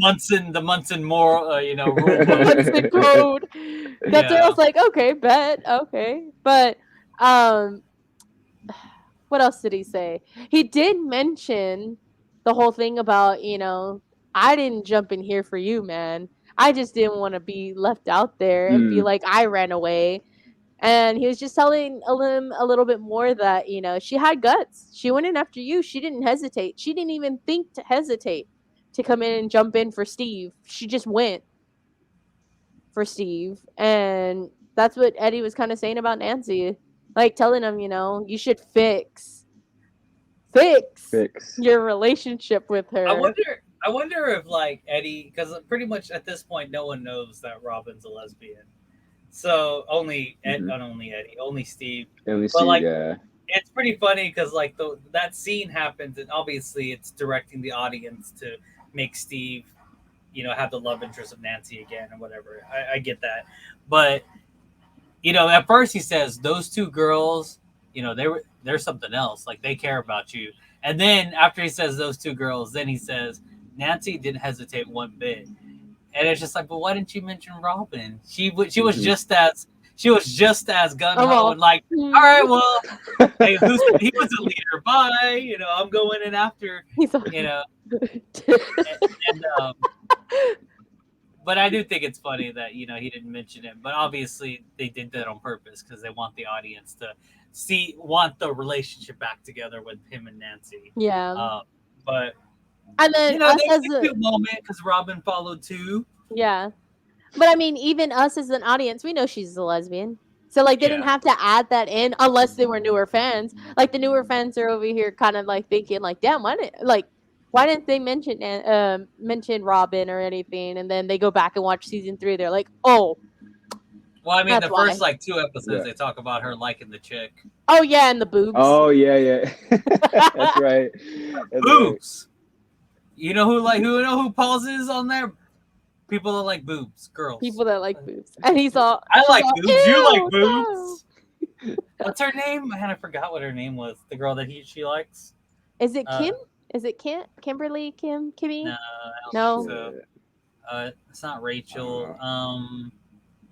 Munson moral rule The book. Munson code. That's where I Yeah. was like, okay, bet, okay. But, um, what else did he say? He did mention the whole thing about, I didn't jump in here for you, man. I just didn't want to be left out there and feel Mm. like I ran away. And he was just telling him a little bit more that, she had guts. She went in after you. She didn't hesitate. She didn't even think to hesitate to come in and jump in for Steve. She just went for Steve. And that's what Eddie was kind of saying about Nancy. Like telling him, you should fix Fix. your relationship with I her. wonder. I wonder if like Eddie, because pretty much at this point, no one knows that Robin's a lesbian. So Mm-hmm. not only Eddie, only Steve. Only But Steve, like, yeah. it's pretty funny because like that scene happens, and obviously it's directing the audience to make Steve, have the love interest of Nancy again or whatever. I get that, but at first he says those two girls, they're something else. Like they care about you. And then after he says those two girls, then he says Nancy didn't hesitate one bit. And it's just like, but why didn't you mention Robin? Mm-hmm. She was just as gun I'm ho all, and like, all hmm. right, well, hey, he was a leader. Bye. I'm going in after. He's all, You know, and but I do think it's funny that he didn't mention it. But obviously they did that on purpose because they want the audience to want the relationship back together with him and Nancy. yeah. Uh, but And then there us was as a a, cute moment because Robin followed too. yeah. But I mean, even us as an audience, we know she's a lesbian. So like they didn't Yeah. have to add that in unless they were newer fans. Like the newer fans are over here kind of like thinking like, damn, why didn't they mention Robin or anything? And then they go back and watch season 3. They're like, oh, Well, I mean, that's the first why. like 2 episodes, Yeah. they talk about her liking the chick. Oh yeah, and the boobs. Oh yeah. That's right. That's right. Boobs. You know who pauses on there? People that like boobs, girls. People that like boobs, and she's I all, like boobs. You like ew, no. boobs. What's her name? Man, I forgot what her name was. The girl that she likes. Is it Uh, Kim? Is it Kimberly? Kimmy? no, I don't No. think so. It's not I Rachel. don't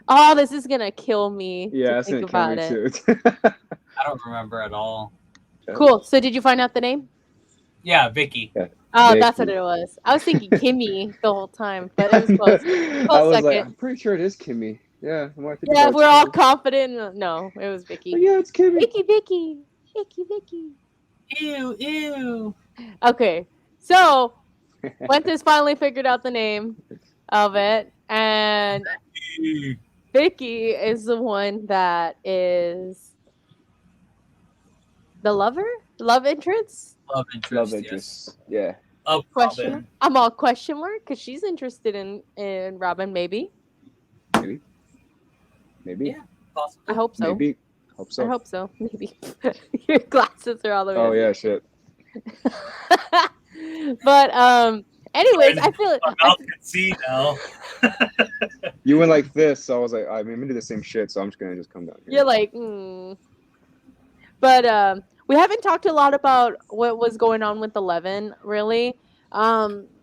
Oh, this is gonna kill me Yeah, to that's think gonna kill about me it. too. I don't remember at all. Cool. So did you find out the name? Yeah, Vicky. Yeah. Oh, that's what Vicky. it was. I was thinking Kimmy the whole time, but it was close. I Close was like, second. I'm pretty sure it is Kimmy. Yeah, the more I think Yeah, about it, we're it's all Kimmy. confident. No, it was But Vicky. yeah, it's Kimmy. Vicky. Ew. Okay, so Fuentes finally figured out the name of it, and Ew. Vicky is the one that is the love interest. Love interest. Love Yes. interest. Yeah. Of Question. Robin. I'm all question mark because she's interested in Robin. Maybe. Maybe. Yeah, possibly. I hope so. Maybe. Hope so. I hope so. Maybe. Your glasses are all the way. Oh up. yeah, shit. But anyways, I feel My mouth can see now. You went like this, so I was like, I'm gonna do the same shit, so I'm just gonna come down here. you're like, But we haven't talked a lot about what was going on with 11, really.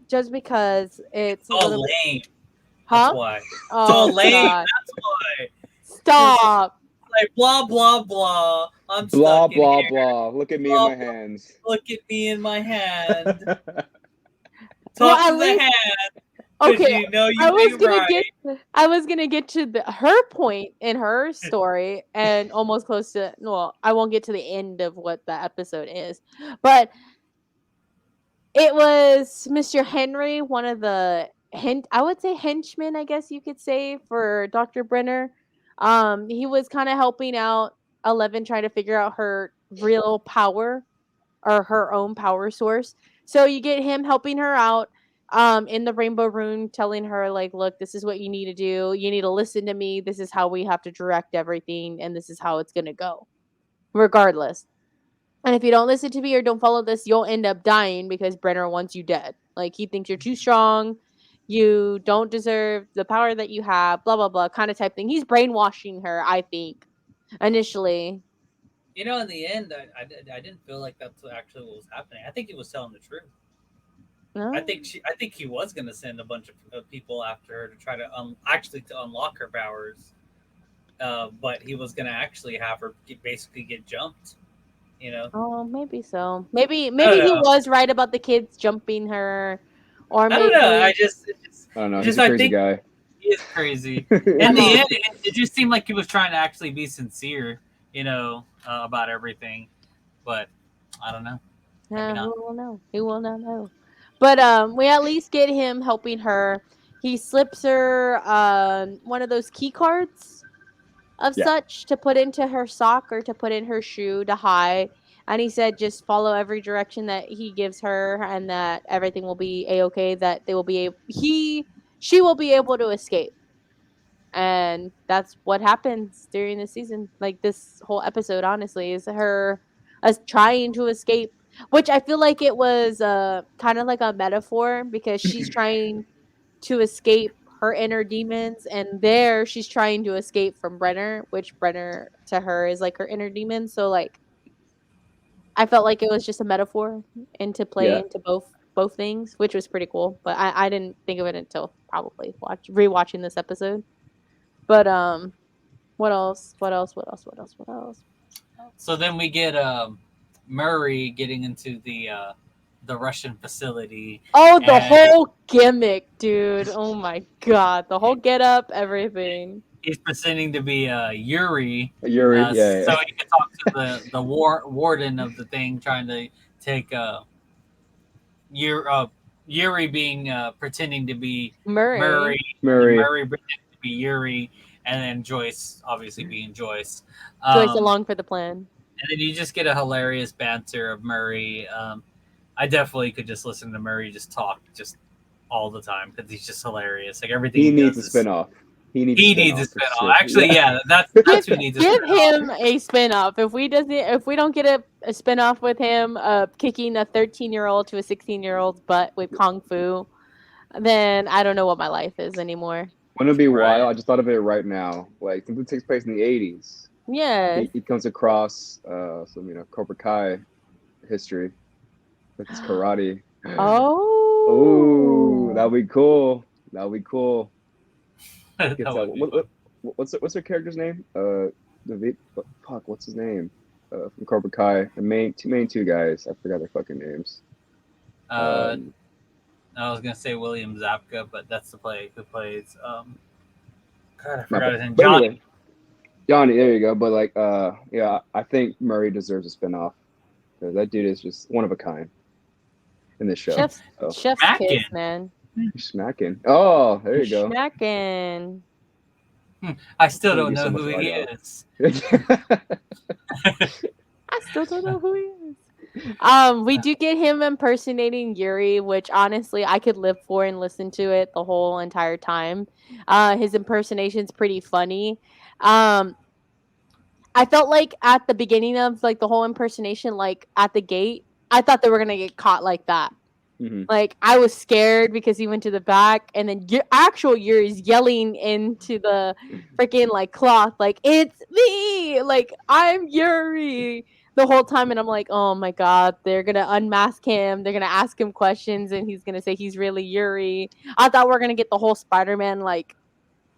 Just because it's a Oh, little bit, lame. huh? That's why. Oh, So lame. God. That's why. Stop. Like blah blah blah. I'm Blah stuck in blah here. blah. Look at me Blah, in my hands. Look at me in my hand. Well, Talk at to the least- hand. Because Okay, you know you I was ain't gonna right. I was gonna get to her point in her story, and almost close to. Well, I won't get to the end of what the episode is, but it was Mr. Henry, one of the I would say henchmen, I guess you could say, for Dr. Brenner. He was kind of helping out 11, trying to figure out her real power or her own power source. So you get him helping her out in the rainbow room, telling her like, look, this is what you need to do. You need to listen to me. This is how we have to direct everything, and this is how it's gonna go, regardless. And if you don't listen to me or don't follow this, you'll end up dying because Brenner wants you dead. Like he thinks you're too strong. You don't deserve the power that you have, blah blah blah, kind of type thing. He's brainwashing her, I think, initially. You know, in the end, I didn't feel like that's actually what was happening. I think he was telling the truth. No? I think he was going to send a bunch of people after her to try to actually to unlock her powers. But he was going to actually have her basically get jumped. You know. Oh, maybe so. Maybe he know. was right about the kids jumping her, or I maybe don't know. I don't know. just He's a crazy guy. He is crazy. In the end, it just seemed like he was trying to actually be sincere, you know, about everything. But I don't know. Maybe not. Who will know? Who will not know? But we at least get him helping her. He slips her one of those key cards of Yeah. such to put into her sock or to put in her shoe to hide. And he said just follow every direction that he gives her, and that everything will be a-okay. That they will be she will be able to escape. And that's what happens during the season. Like this whole episode, honestly, is her us trying to escape, which I feel like it was kind of like a metaphor because she's trying to escape her inner demons, and there she's trying to escape from Brenner, which Brenner to her is like her inner demon. So like I felt like it was just a metaphor into play Yeah. into both things, which was pretty cool. But I didn't think of it until probably rewatching this episode. But what else? So then we get Murray getting into the Russian facility. Oh, the whole gimmick, dude. Oh my god. The whole get up, everything. He's pretending to be Yuri. Yuri, yeah. So he can talk to the warden of the thing, trying to take Yuri being pretending to be Murray. Murray Murray. Murray pretending to be Yuri, and then Joyce obviously being Joyce. Joyce Um, along for the plan. and then you just get a hilarious banter of Murray. I definitely could just listen to Murray just talk just all the time because he's just hilarious. Like everything He he needs does a is spinoff. He needs a he needs a spinoff for spinoff. sure. Actually, Yeah. yeah, that's who needs a Give spinoff. him a spin-off. If we don't get a spin-off with him kicking a 13-year-old to a 16-year-old's butt with kung fu, then I don't know what my life is anymore. Wouldn't it be Right. wild? I just thought of it right now. Like since it takes place in the 80s, Yes. he comes across some Cobra Kai history with his karate. Oh, Oh. that'd be cool. That'd be cool. That Gets out. would be fun. What's her character's name? Fuck. What's his name? From Cobra Kai. The main two guys. I forgot their fucking names. Uh, I was gonna say William Zapka, but that's the play who plays. God, I My forgot bad. his name. But Johnny. anyway, Johnny. There you go. But like, yeah, I think Murray deserves a spinoff because that dude is just one of a kind in this show. Chef's So chef's Mackin. kiss, man. he's smacking. Oh, there you go. Smacking. I still Thank don't you so know much, who he Argyle. is. I still don't know who he is. We do get him impersonating Yuri, which honestly I could live for and listen to it the whole entire time. His impersonation's pretty funny. Um, I felt like at the beginning of like the whole impersonation, like at the gate, I thought they were gonna get caught like that. hmm Like I was scared because he went to the back, and then actual Yuri's yelling into the freaking like cloth, like it's me, like I'm Yuri the whole time, and I'm like, oh my god, they're gonna unmask him, they're gonna ask him questions, and he's gonna say he's really Yuri. I thought we are gonna get the whole Spider-Man like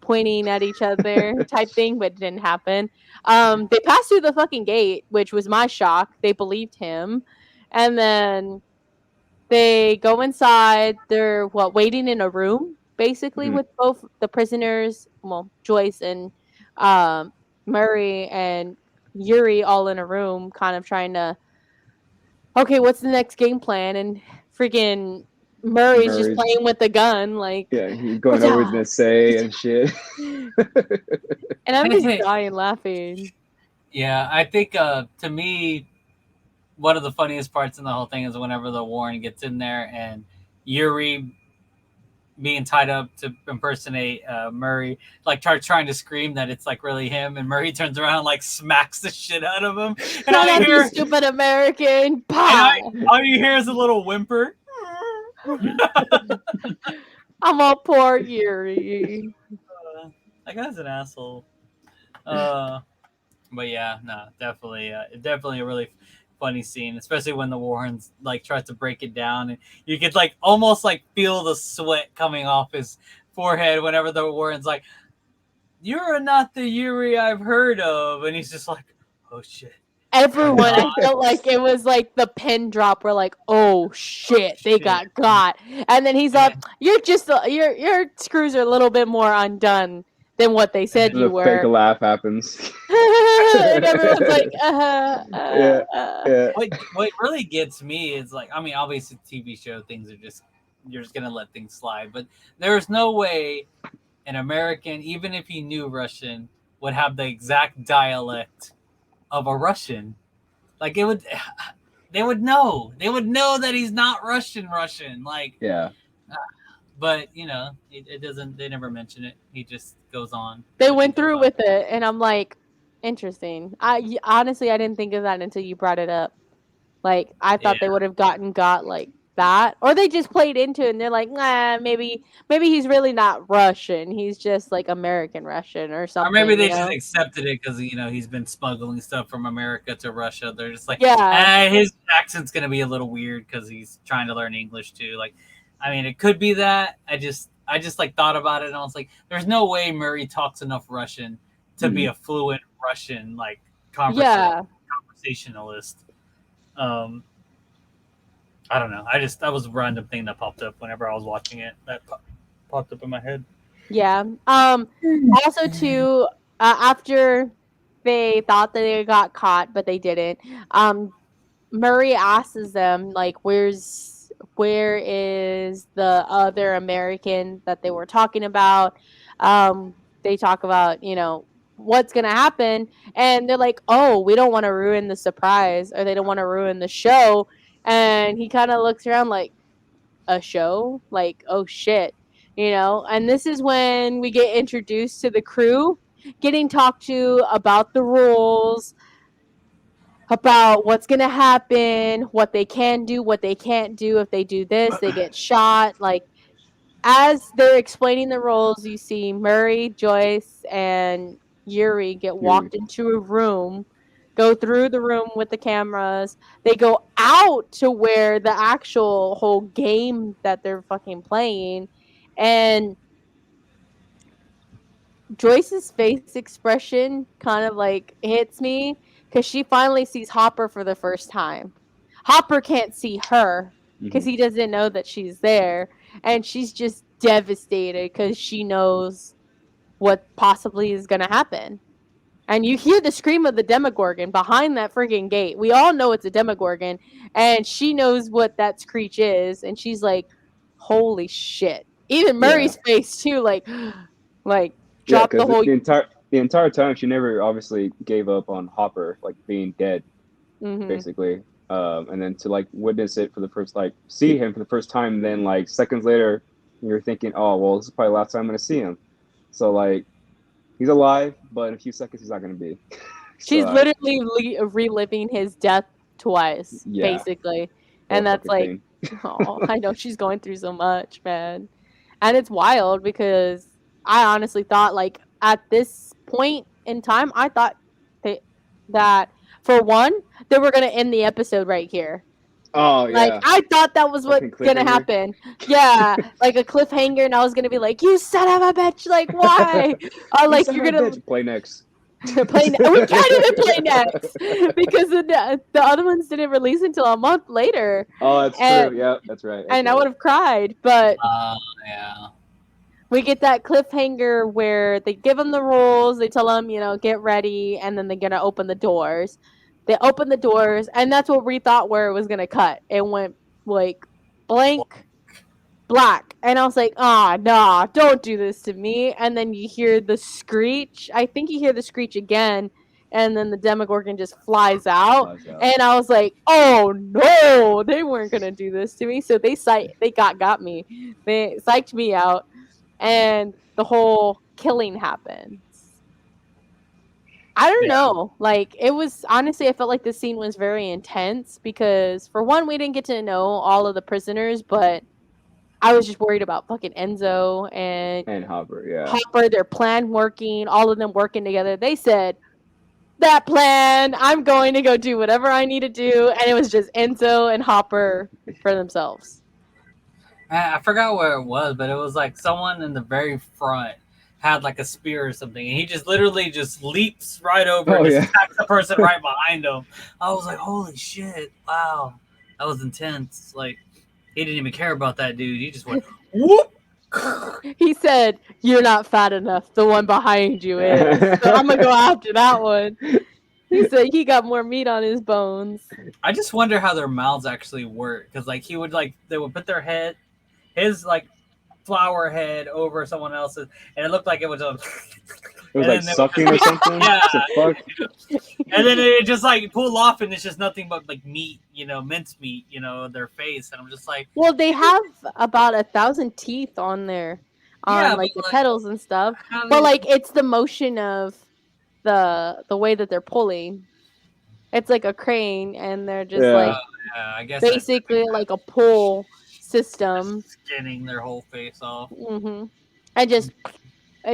pointing at each other type thing, but it didn't happen. They passed through the fucking gate, which was my shock. They believed him, and then they go inside. They're waiting in a room basically hmm with both the prisoners, well, Joyce and um Murray and Yuri all in a room kind of trying to okay, what's the next game plan? And freaking Murray's just Murray's playing with the gun like yeah, he's going over what he's "Wata, gonna say wata." and shit. And I'm Hey, just hey. dying laughing. Yeah, I think to me, one of the funniest parts in the whole thing is whenever the Warren gets in there and Yuri being tied up to impersonate Murray, like trying to scream that it's like really him, and Murray turns around and like smacks the shit out of him, and Shut all you up, you hear, stupid American! and Pa! all you hear is a little whimper. I'm all poor Yuri. That guy's an asshole. Uh, but yeah, no, definitely a really funny scene, especially when the Warrens like tries to break it down, and you could like almost like feel the sweat coming off his forehead whenever the Warren's like, "You're not the Yuri I've heard of," and he's just like, "Oh shit, I'm Everyone, not." I felt like it was like the pin drop. We're like, oh Oh shit, they shit! got, and then he's And like, then you're just your screws are a little bit more undone than what they and said then And you a fake were. laugh happens. And everyone's like, Yeah, yeah. what really gets me is like, I mean, obviously TV show things are just you're just gonna let things slide, but there's no way an American, even if he knew Russian, would have the exact dialect of a Russian. Like it would, they would know. They would know that he's not Russian. Like, Yeah. but it doesn't. They never mention it. He just goes on. they Like he went goes through on. with it, and I'm like, interesting. Honestly, I didn't think of that until you brought it up. Like I Yeah, thought they would have got like that, or they just played into it and they're like, nah, maybe he's really not Russian. He's just like American Russian or or maybe something, you they just know? accepted it because he's been smuggling stuff from America to Russia. They're just like, Yeah, his accent's gonna be a little weird because he's trying to learn English too. Like, I mean, it could be that. I just like thought about it and I was like, there's no way Murray talks enough Russian to be Mhm. a fluent Russian like yeah, conversationalist. Um, I don't know. That was a random thing that popped up whenever I was watching it. That popped up in my head. yeah. Also too, after they thought that they got caught, but they didn't. Murray asks them like, where is the other American that they were talking about? they talk about, what's going to happen. And they're like, oh, we don't want to ruin the surprise, or they don't want to ruin the show. And he kind of looks around like, a show? Like, oh shit. And this is when we get introduced to the crew, getting talked to about the rules, about what's going to happen, what they can do, what they can't do. If they do this, they get shot. Like, as they're explaining the roles, you see Murray, Joyce, and Yuri get Yuri. walked into a room, go through the room with the cameras. They go out to where the actual whole game that they're fucking playing. And Joyce's face expression kind of like hits me because she finally sees Hopper for the first time. Hopper can't see her because he doesn't know that she's there, and she's just devastated because she knows what possibly is going to happen. And you hear the scream of the Demogorgon behind that friggin' gate. We all know it's a Demogorgon, and she knows what that screech is, and she's like, "Holy shit!" Even Murray's face too, like Yeah, drop the because whole. the entire time she never obviously gave up on Hopper like being dead, Mm-hmm. basically. And then to like witness it for the first, like see him for the first time, and then like seconds later, you're thinking, oh well, this is probably the last time I'm gonna see him. So like he's alive, but in a few seconds he's not gonna be. She's So literally reliving his death twice, yeah, basically. poor And that's fucking like, thing. oh, I know she's going through so much, man. And it's wild because I honestly thought, like, at this point in time, I thought they, that, for one, they were going to end the episode right here. Oh Like, yeah, I thought that was what's fucking gonna cliffhanger. happen. Yeah, like a cliffhanger, and I was gonna be like, "You son of a bitch! Like, why?" You Like, son you're of a gonna bitch. Play next. play. We can't even play next because the other ones didn't release until a month later, Oh, that's and true. Yeah, that's right. and I Okay. would have cried. But Yeah. we get that cliffhanger where they give them the rules, they tell them, get ready, and then they're gonna open the doors. They open the doors, and that's what we thought where it was gonna cut. It went like blank black. And I was like, ah, nah, don't do this to me. And then you hear the screech. I think you hear the screech again. And then the Demogorgon just flies out. Flies out. And I was like, oh no, they weren't gonna do this to me. So they got me. They psyched me out. And the whole killing happens. I don't Yeah. know. Like, it was honestly, I felt like the scene was very intense because, for one, we didn't get to know all of the prisoners, but I was just worried about fucking Enzo and And Hopper, yeah. Hopper, their plan working, all of them working together. They said, that plan, I'm going to go do whatever I need to do. And it was just Enzo and Hopper for themselves. I forgot where it was, but it was like someone in the very front had like a spear or something, and he just literally just leaps right over and Oh, just yeah. attacks the person right behind him. I was like, holy shit, wow, that was intense. Like, he didn't even care about that dude. He just went whoop. He said, you're not fat enough. The one behind you is. So I'm going to go after that one. He said he got more meat on his bones. I just wonder how their mouths actually work, because like they would put their head, his like flower head over someone else's, and it looked like it was a. It was And like then sucking or something. Yeah. What the fuck? And then it just like pull off, and it's just nothing but like meat, mince meat, their face, and I'm just like, Well, they have about 1,000 teeth on there, yeah, on like but the like, petals and stuff. how But do like, it's the motion of the way that they're pulling. It's like a crane, and they're just Yeah. like I guess that basically like a pull system. skinning their whole face off. Mm-hmm. And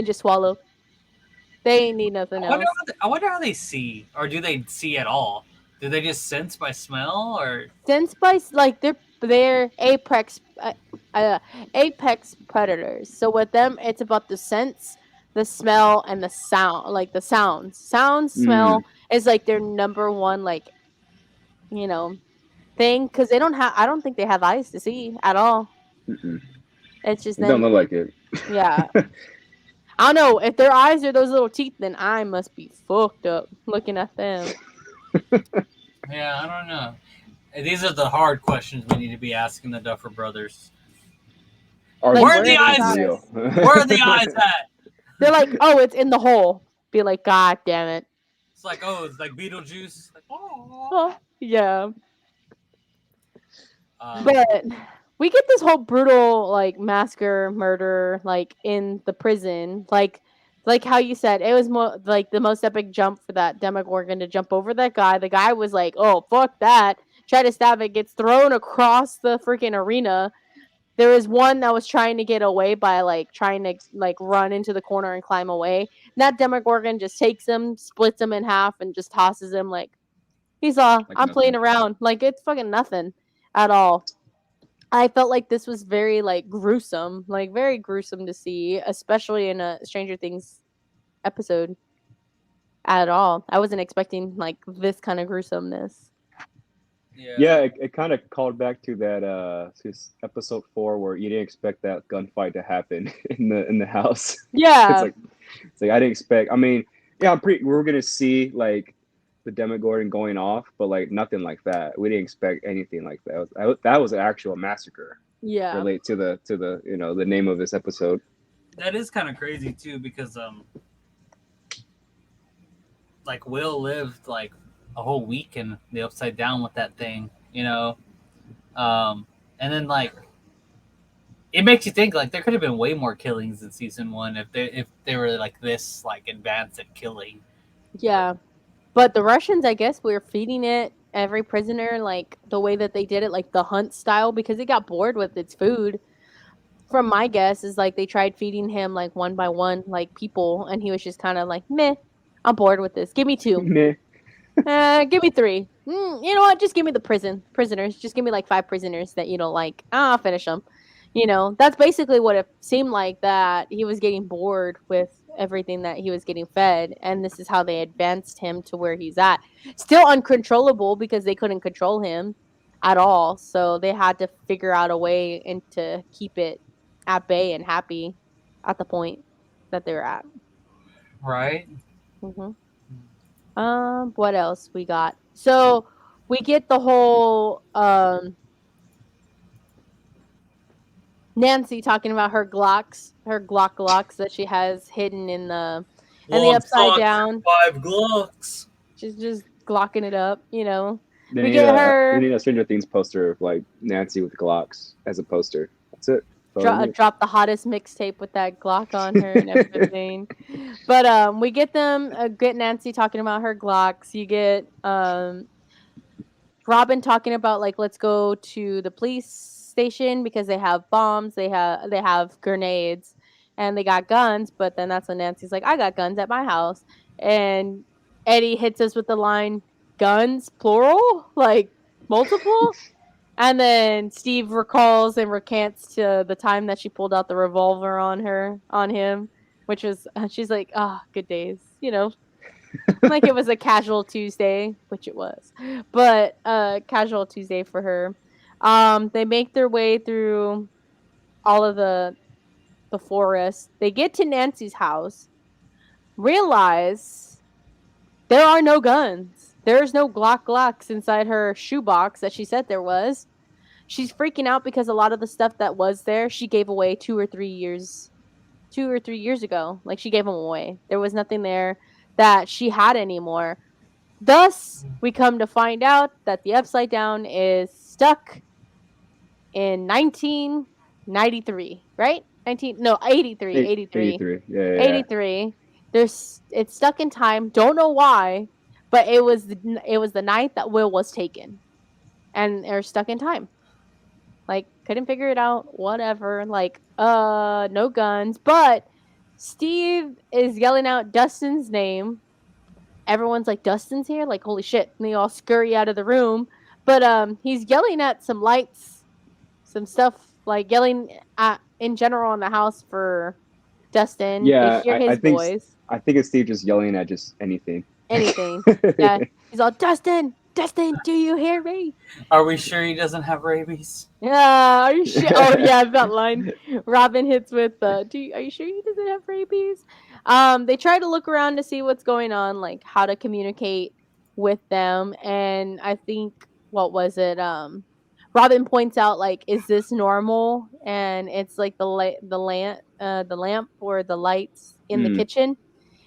just swallow. They ain't need nothing else. I wonder how they see, or do they see at all? Do they just sense by smell, or Sense by like they're apex predators. So with them, it's about the sense, the smell, and the sound. Like the sounds, smell is like their number one you know thing because they don't have. I don't think they have eyes to see at all. Mm-mm. It's just It don't them. look like it. Yeah. I don't know if their eyes are those little teeth. Then I must be fucked up looking at them. yeah, I don't know. These are the hard questions we need to be asking the Duffer Brothers. Are Like, these where are the things eyes? real? Where are the eyes at? They're like, oh, it's in the hole. Be like, God damn it. It's like, oh, it's like Beetlejuice. Like, oh. Oh, yeah. Um, But we get this whole brutal like massacre, murder, like in the prison, like how you said it was more like the most epic jump for that Demogorgon to jump over that guy. The guy was like, "Oh fuck that!" Try to stab it, gets thrown across the freaking arena. There was one that was trying to get away by like trying to like run into the corner and climb away. And that Demogorgon just takes him, splits him in half, and just tosses him like he's all Like I'm playing nothing. around. Like it's fucking nothing at all. I felt like this was very like gruesome, like very gruesome to see, especially in a Stranger Things episode at all. I wasn't expecting like this kind of gruesomeness. yeah. Yeah, it kind of called back to that episode 4 where you didn't expect that gunfight to happen in the house. It's Yeah, like it's like I didn't expect. I mean, yeah, we're gonna see like the Demogorgon going off, but like nothing like that. We didn't expect anything like that. That was an actual massacre. yeah, Relate to the the name of this episode. That is kind of crazy too, because like Will lived like a whole week in the Upside Down with that thing, you know. Um, and then like it makes you think like there could have been way more killings in season one if they were like this like advanced at killing. yeah. But the Russians, I guess, were feeding it every prisoner like the way that they did it, like the hunt style, because it got bored with its food. From my guess, is like they tried feeding him like one by one, like people, and he was just kind of like, meh, I'm bored with this. Give me two. Meh. Give me three. You know what? Just give me the prisoners. Just give me like five prisoners that you don't like. I'll finish them. You know, that's basically what it seemed like. That he was getting bored with everything that he was getting fed, and this is how they advanced him to where he's at. Still uncontrollable because they couldn't control him at all. So they had to figure out a way and to keep it at bay and happy at the point that they're at. Right? Hmm. What else we got? So we get the whole Nancy talking about her Glocks that she has hidden in the and the One upside sock, down. five Glocks. She's just glocking it up, you know. They We need get they her need a Stranger Things poster of like Nancy with Glocks as a poster. That's it. That's all I need. drop the hottest mixtape with that Glock on her and everything. But we get them get Nancy talking about her Glocks. You get Robin talking about like let's go to the police station because they have bombs, they have grenades, and they got guns. But then that's when Nancy's like, I got guns at my house, and Eddie hits us with the line, "Guns plural, like multiple." And then Steve recalls and recants to the time that she pulled out the revolver on him, which was she's like, ah, good days, you know, like it was a casual Tuesday, which it was, but casual Tuesday for her. They make their way through all of the forest. They get to Nancy's house, realize there are no guns. There's no Glocks inside her shoebox that she said there was. She's freaking out because a lot of the stuff that was there she gave away 2 or 3 years ago. Like she gave them away. There was nothing there that she had anymore. Thus, we come to find out that the Upside Down is stuck in 1993, right? 19 no, 83, 83. 83. Yeah. 83. It's stuck in time. Don't know why, but it was the night that Will was taken. And they're stuck in time. Like couldn't figure it out, whatever. Like no guns, but Steve is yelling out Dustin's name. Everyone's like, Dustin's here, like holy shit, and they all scurry out of the room. But he's yelling at some lights, some stuff, like yelling at in general in the house for Dustin. They Yeah, hear his voice. I think it's Steve just yelling at just anything. Anything. Yeah, he's all, Dustin, do you hear me? Are we sure he doesn't have rabies? Yeah, are you sure? Oh yeah, that line. Robin hits with are you sure he doesn't have rabies? They try to look around to see what's going on, like how to communicate with them, and I think what was it? Robin points out like, "Is this normal?" And it's like the lamp or the lights in the Mm. kitchen,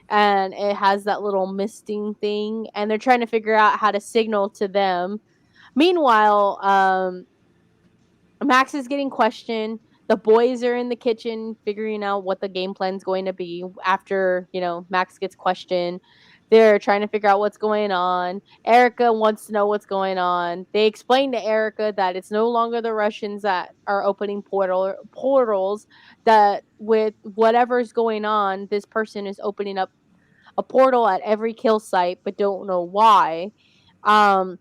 and it has that little misting thing, and they're trying to figure out how to signal to them. Meanwhile, Max is getting questioned. The boys are in the kitchen figuring out what the game plan's going to be after, Max gets questioned. They're trying to figure out what's going on. Erica wants to know what's going on. They explain to Erica that it's no longer the Russians that are opening portals, that with whatever's going on, this person is opening up a portal at every kill site, but don't know why. Um,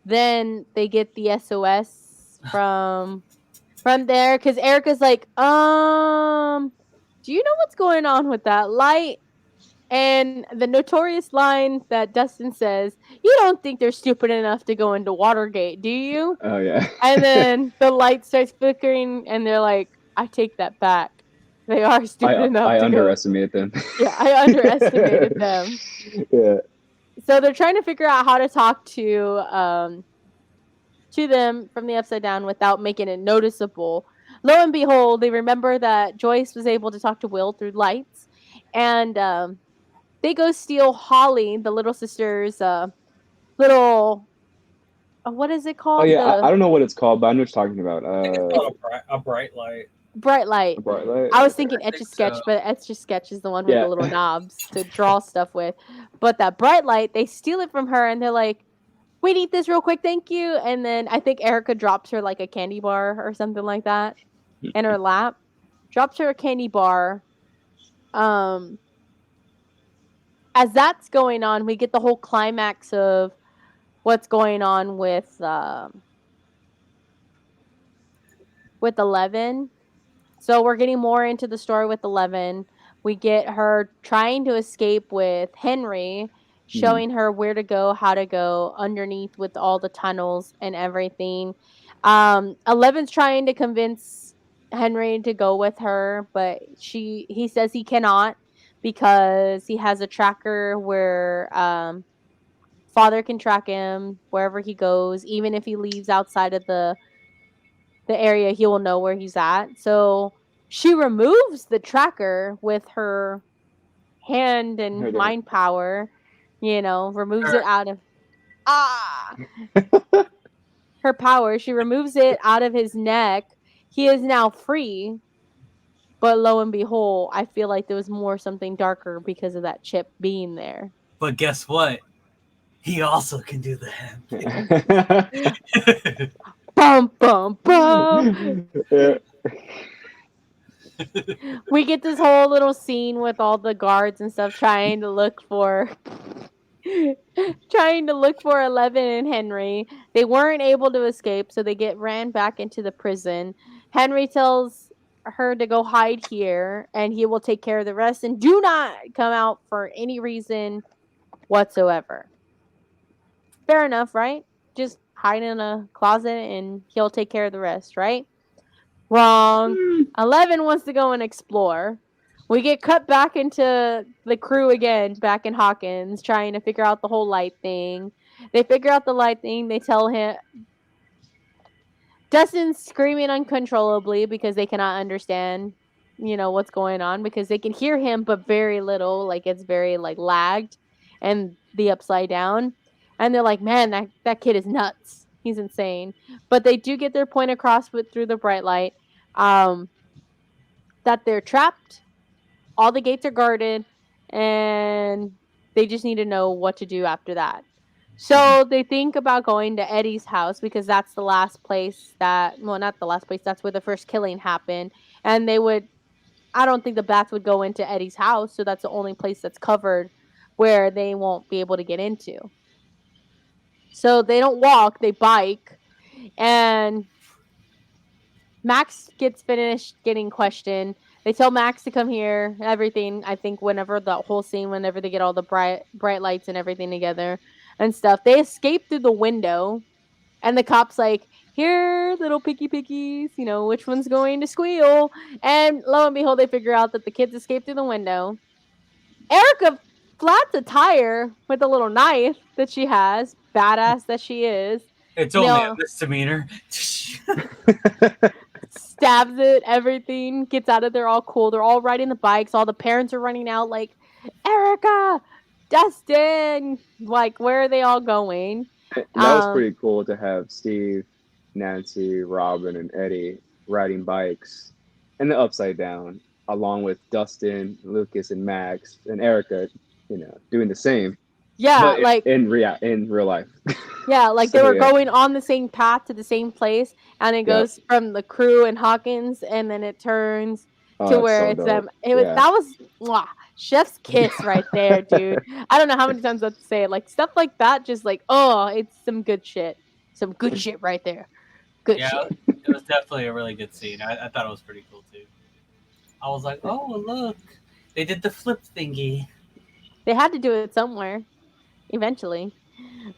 then they get the SOS from there because Erica's like, do you know what's going on with that light? And the notorious line that Dustin says, "You don't think they're stupid enough to go into Watergate, do you?" Oh yeah. And then the light starts flickering, and they're like, "I take that back. They are stupid enough I to go." underestimated them. Yeah, I underestimated them. Yeah. So they're trying to figure out how to talk to them from the upside down without making it noticeable. Lo and behold, they remember that Joyce was able to talk to Will through lights, and they go steal Holly, the little sister's little what is it Oh called? yeah. I The don't know what it's called, but I know what you're talking about. I think it's it's called a bright light. bright light. A bright light. I was Okay. thinking I Etch a think so. Sketch, but Etch a Sketch is the one with the Yeah. little knobs to draw stuff with. But that bright light, they steal it from her, and they're like, "Wait, eat this real quick, thank you." And then I think Erica drops her like a candy bar or something like that in her lap. Drops her a candy bar. Um, as that's going on, we get the whole climax of what's going on with 11. So we're getting more into the story with 11. We get her trying to escape with Henry, Mhm. showing her where to go, how to go underneath with all the tunnels and everything. 11's trying to convince Henry to go with her, but he says he cannot because he has a tracker where father can track him wherever he goes, even if he leaves outside of the area, he will know where he's at. So she removes the tracker with her hand and Heard that. mind power, removes it Or out of ah her power. She removes it out of his neck. He is now free. But lo and behold, I feel like there was more something darker because of that chip being there. but guess what? He also can do the hand thing. Bum bum bum. Yeah. We get this whole little scene with all the guards and stuff trying to look for trying to look for 11 and Henry. They weren't able to escape, so they get ran back into the prison. Henry tells her to go hide here and he will take care of the rest and do not come out for any reason whatsoever. Fair enough, right? Just hide in a closet and he'll take care of the rest, right? Wrong. 11 wants to go and explore. We get cut back into the crew again, back in Hawkins, trying to figure out the whole light thing. They figure out the light thing. They tell him. Dustin's screaming uncontrollably because they cannot understand, what's going on because they can hear him, but very little. Like it's very like lagged and the upside down. And they're like, man, that kid is nuts. He's insane. But they do get their point across through the bright light. Um, that they're trapped, all the gates are guarded, and they just need to know what to do after that. So they think about going to Eddie's house because that's the last place not the last place, that's where the first killing happened. And I don't think the bats would go into Eddie's house, so that's the only place that's covered where they won't be able to get into. So they don't walk, they bike, and Max gets finished getting questioned. They tell Max to come here, everything. I think whenever the whole scene, whenever they get all the bright lights and everything together and stuff, they escape through the window. And the cop's like, "Here, little picky pickies, which one's going to squeal?" And lo and behold, they figure out that the kids escaped through the window. Erica flats a tire with a little knife that she has, badass that she is. It's And they only a all misdemeanor. stabs it, everything, gets out of there all cool. They're all riding the bikes. All the parents are running out like, Erica, Dustin. Like, where are they all going? And that was Um, pretty cool to have Steve, Nancy, Robin, and Eddie riding bikes in the Upside Down, along with Dustin, Lucas, and Max, and Erica, doing the same, yeah, but like in real life. yeah, like they So were yeah, going on the same path to the same place, and it yep. goes from the crew and Hawkins, and then it turns Oh, to that's where so it's dope. them. It was Yeah. that was mwah, chef's kiss right there, dude. I don't know how many times I have to say it. Like stuff like that, just like oh, it's some good shit right there, good Yeah, shit. it was definitely a really good scene. I thought it was pretty cool too. I was like, oh look, they did the flip thingy. They had to do it somewhere eventually.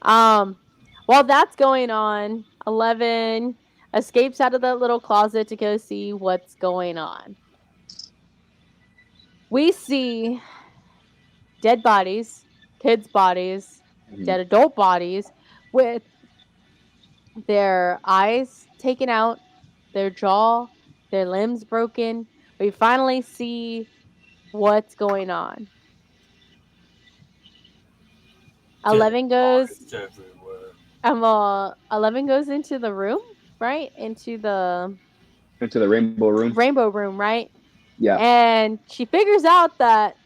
Um, while that's going on, 11 escapes out of that little closet to go see what's going on. We see dead bodies, kids' bodies, Mhm. dead adult bodies with their eyes taken out, their jaw, their limbs broken. We finally see what's going on. Dead 11 goes bodies everywhere. 11 goes into the room, right? Into the Into the Rainbow Room. rainbow room, right? Yeah. And she figures out that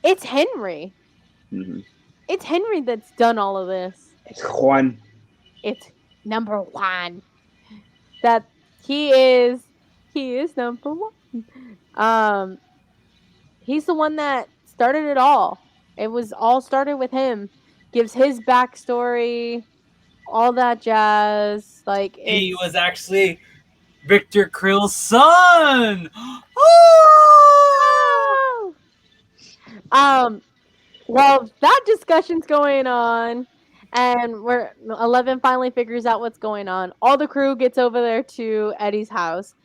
it's Henry. Hmm. It's Henry that's done all of this. It's Juan. It's number one. That he is he is number one. He's the one that started it all. It was all started with him. Gives his backstory, all that jazz. Like He it's was actually Victor Krill's son. Oh! oh! um well, that discussion's going on, and we're 11 finally figures out what's going on. All the crew gets over there to Eddie's house.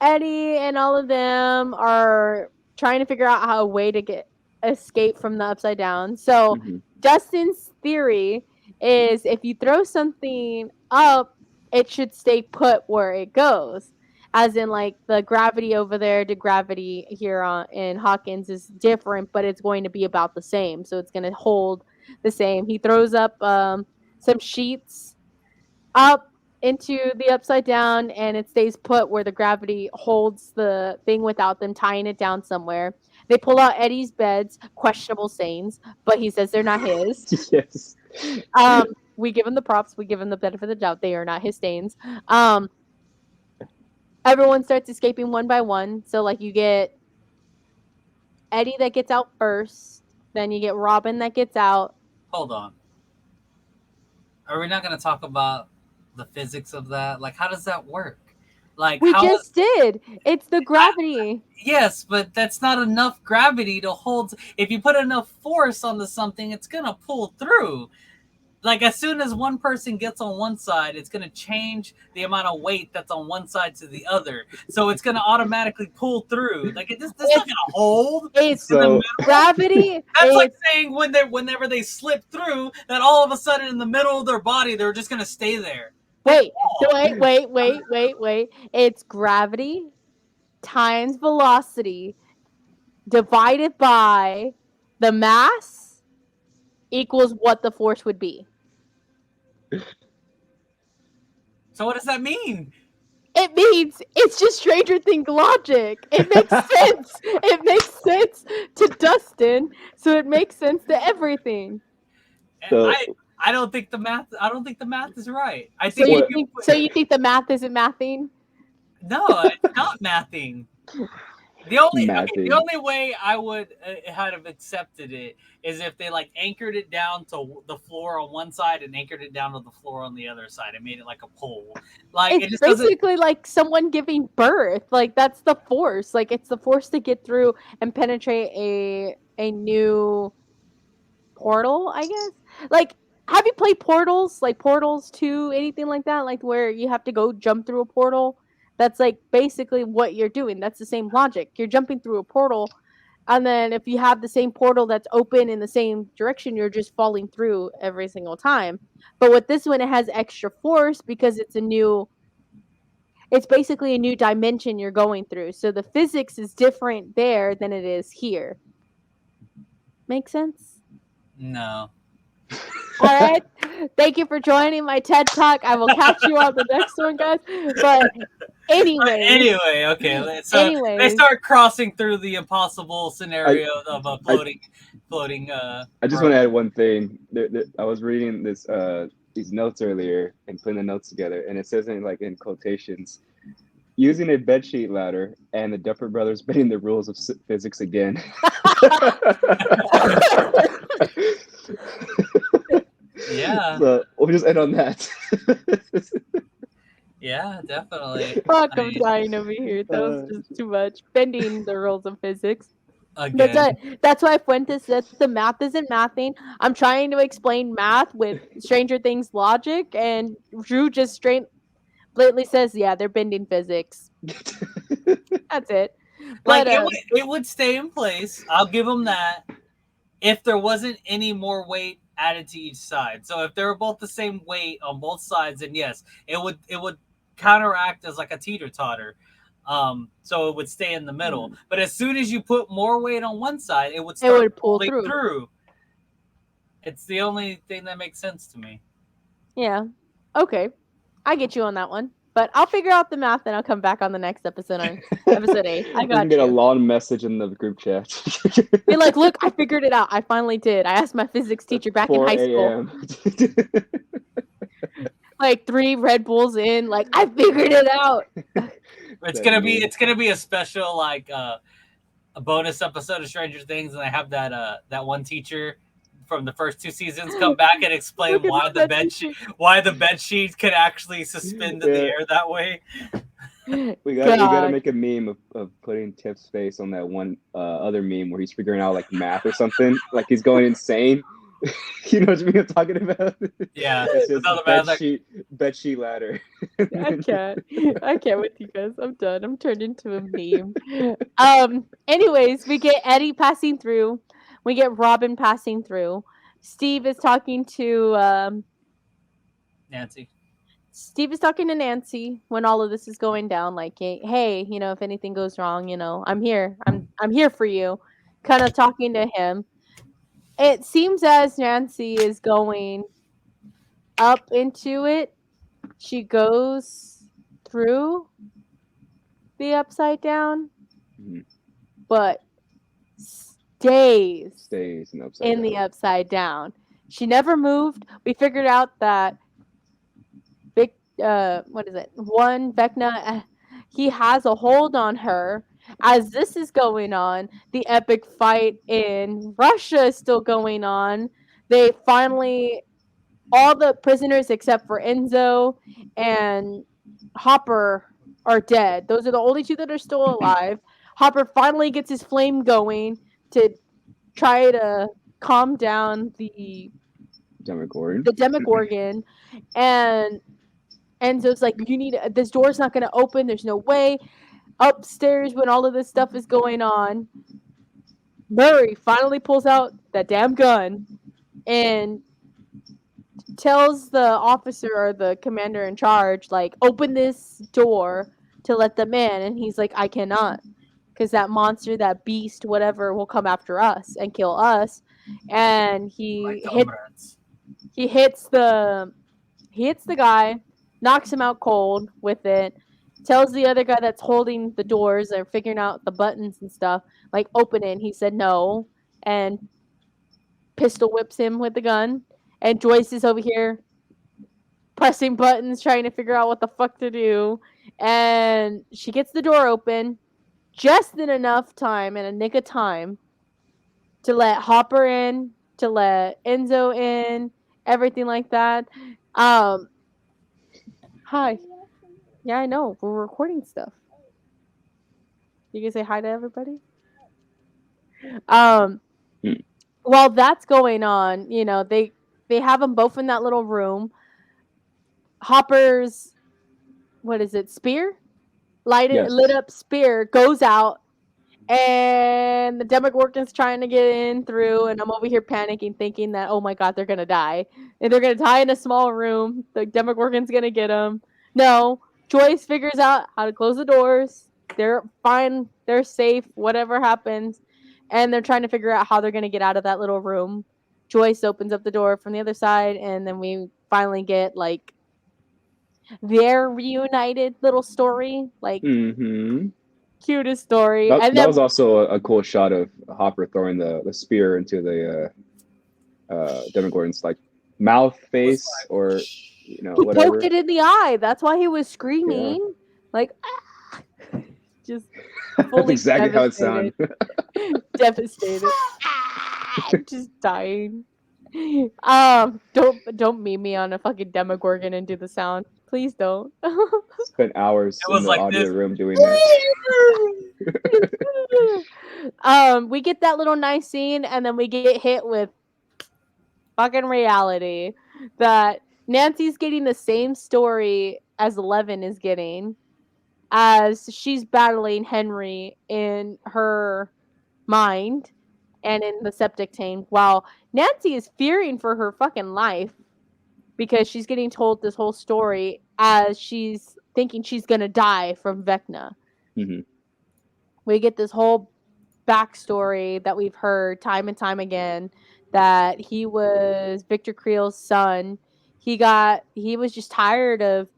Eddie and all of them are trying to figure out how a way to get escape from the upside down. So Hmm. Justin's theory is if you throw something up, it should stay put where it goes. As in, like the gravity over there to gravity here on in Hawkins is different, but it's going to be about the same. So it's going to hold the same. He throws up some sheets up into the upside down, and it stays put where the gravity holds the thing without them tying it down somewhere. They pull out Eddie's beds, questionable stains, but he says they're not his. Yes. We give him the props, we give him the benefit of the doubt. They are not his stains. Um, Everyone starts escaping one by one. So like you get Eddie that gets out first, then you get Robin that gets out. Hold on. Are we not going to talk about the physics of that? Like, how does that work? Like, We how is just did. It's the I, gravity. yes, but that's not enough gravity to hold. If you put enough force onto something, it's gonna pull through. Like as soon as one person gets on one side, it's gonna change the amount of weight that's on one side to the other. So it's gonna automatically pull through. Like it's not It's gonna hold it's in the So middle. gravity. That's like It's saying whenever they slip through, that all of a sudden in the middle of their body, they're just gonna stay there. Like, wait, so wait. It's gravity times velocity divided by the mass equals what the force would be. so what does that mean? It means it's just Stranger Things logic. It makes sense. It makes sense to Dustin, so it makes sense to everything. so I don't think the math. I don't think the math is right. I So think if you what you think the math isn't mathing? no, it's not mathing. The mathing? only way I would have accepted it is if they like anchored it down to the floor on one side and anchored it down to the floor on the other side and made it like a pole. Like It's it just doesn't. basically like someone giving birth. Like that's the force. Like it's the force to get through and penetrate a new portal, I guess. Like have you played Portals? Like Portals 2, anything like that? Like where you have to go jump through a portal? That's like basically what you're doing. That's the same logic. You're jumping through a portal And then if you have the same portal that's open in the same direction, you're just falling through every single time. But with this one, it has extra force because it's basically a new dimension you're going through. So the physics is different there than it is here. Make sense? No. All right. Thank you for joining my TED Talk. I will catch you on the next one, guys. But anyways, Anyway, okay. So they anyways, start crossing through the impossible I, scenario of a I, floating I just want road. to add one thing. I was reading these notes earlier and putting the notes together, and it says in quotations, using a bedsheet ladder and the Duffer Brothers bending the rules of physics again. Yeah, So we'll just end on that. yeah, definitely. fuck, I I'm mean, dying over here. That was Uh, just too much. Bending the rules of physics. That's again, why. That's why Fuentes says the math isn't mathing. I'm trying to explain math with Stranger Things logic, and Drew just straight blatantly says, "Yeah, they're bending physics." That's it. like But it would stay in place. I'll give them that. If there wasn't any more weight added to each side. So if they were both the same weight on both sides, then yes, it would counteract as like a teeter totter. So it would stay in the middle. But as soon as you put more weight on one side, it would it start would pull pulling through. through. It's the only thing that makes sense to me. Yeah. Okay. I get you on that one. But I'll figure out the math and I'll come back on the next episode on episode 8. I We're gonna got get a you. long message in the group chat. Be like, look, I figured it out. I finally did. I asked my physics teacher back in 4 high school. a.m. Like 3 Red Bulls in, like I figured it out. It's That gonna be meme. it's gonna be a special like a bonus episode of Stranger Things, and I have that one teacher from the first 2 seasons come back and explain Look at why the that bed teacher. why the bed sheet can actually suspend in the Yeah. air that way. We gotta God. make a meme of putting Tiff's face on that one other meme where he's figuring out like math or something. Like he's going insane. You know what I mean I'm talking about? Yeah, It's just without the math, like, bed sheet ladder. I can't. I can't with you guys. I'm done. I'm turned into a meme. Anyways, we get Eddie passing through. We get Robin passing through. Steve is talking to Nancy. Steve is talking to Nancy when all of this is going down. Like, hey, if anything goes wrong, I'm here. I'm here for you. Kind of talking to him. It seems as Nancy is going up into it. She goes through the upside down, Mhm. but stays Stays in upside in down. the upside down. She never moved. We figured out that what is it? One Vecna, he has a hold on her. As this is going on, the epic fight in Russia is still going on. They finally, all the prisoners except for Enzo and Hopper are dead. Those are the only two that are still alive. Hopper finally gets his flame going to try to calm down Demogorgon. the Demogorgon, and Enzo's like, "You need this door's not going to open. There's no way." Upstairs, when all of this stuff is going on, Murray finally pulls out that damn gun and tells the officer or the commander in charge, like, open this door to let them in. And he's like, I cannot, because that monster, that beast, whatever, will come after us and kill us. And Like comrades. he hits the guy, knocks him out cold with it, tells the other guy that's holding the doors or figuring out the buttons and stuff, like, open it. And he said no, and pistol whips him with the gun. And Joyce is over here pressing buttons, trying to figure out what the fuck to do. And she gets the door open just in enough time, in a nick of time, to let Hopper in, to let Enzo in, everything like that. Hi. Yeah, I know. We're recording stuff. You can say hi to everybody. Um, Hmm. while that's going on, they have them both in that little room. Hopper's, what is it, spear? Yes. Lit up spear goes out and the Demogorgon's trying to get in through, and I'm over here panicking, thinking that, oh my god, they're gonna die, and they're gonna die in a small room. The Demogorgon's gonna get them. No, Joyce figures out how to close the doors. They're fine. They're safe. Whatever happens, and they're trying to figure out how they're gonna get out of that little room. Joyce opens up the door from the other side, and then we finally get like their reunited little story, like Mm-hmm. cutest story, That and that then was also a cool shot of Hopper throwing the spear into the Demogorgon's like mouth, It was face, or he poked whatever. it in the eye. That's why he was Yeah, screaming. Like, ah! Just that's fully exactly how it devastated. sounded. Devastated. Ah! Just dying. Don't meme me on a fucking Demogorgon and do the sound. Please don't. Spent hours it in was the like audio this. room doing that. We get that little nice scene, and then we get hit with fucking reality that Nancy's getting the same story as Eleven is getting, as she's battling Henry in her mind and in the septic tank, while Nancy is fearing for her fucking life because she's getting told this whole story as she's thinking she's gonna die from Vecna. Hmm. We get this whole backstory that we've heard time and time again, that he was Victor Creel's son. He was just tired of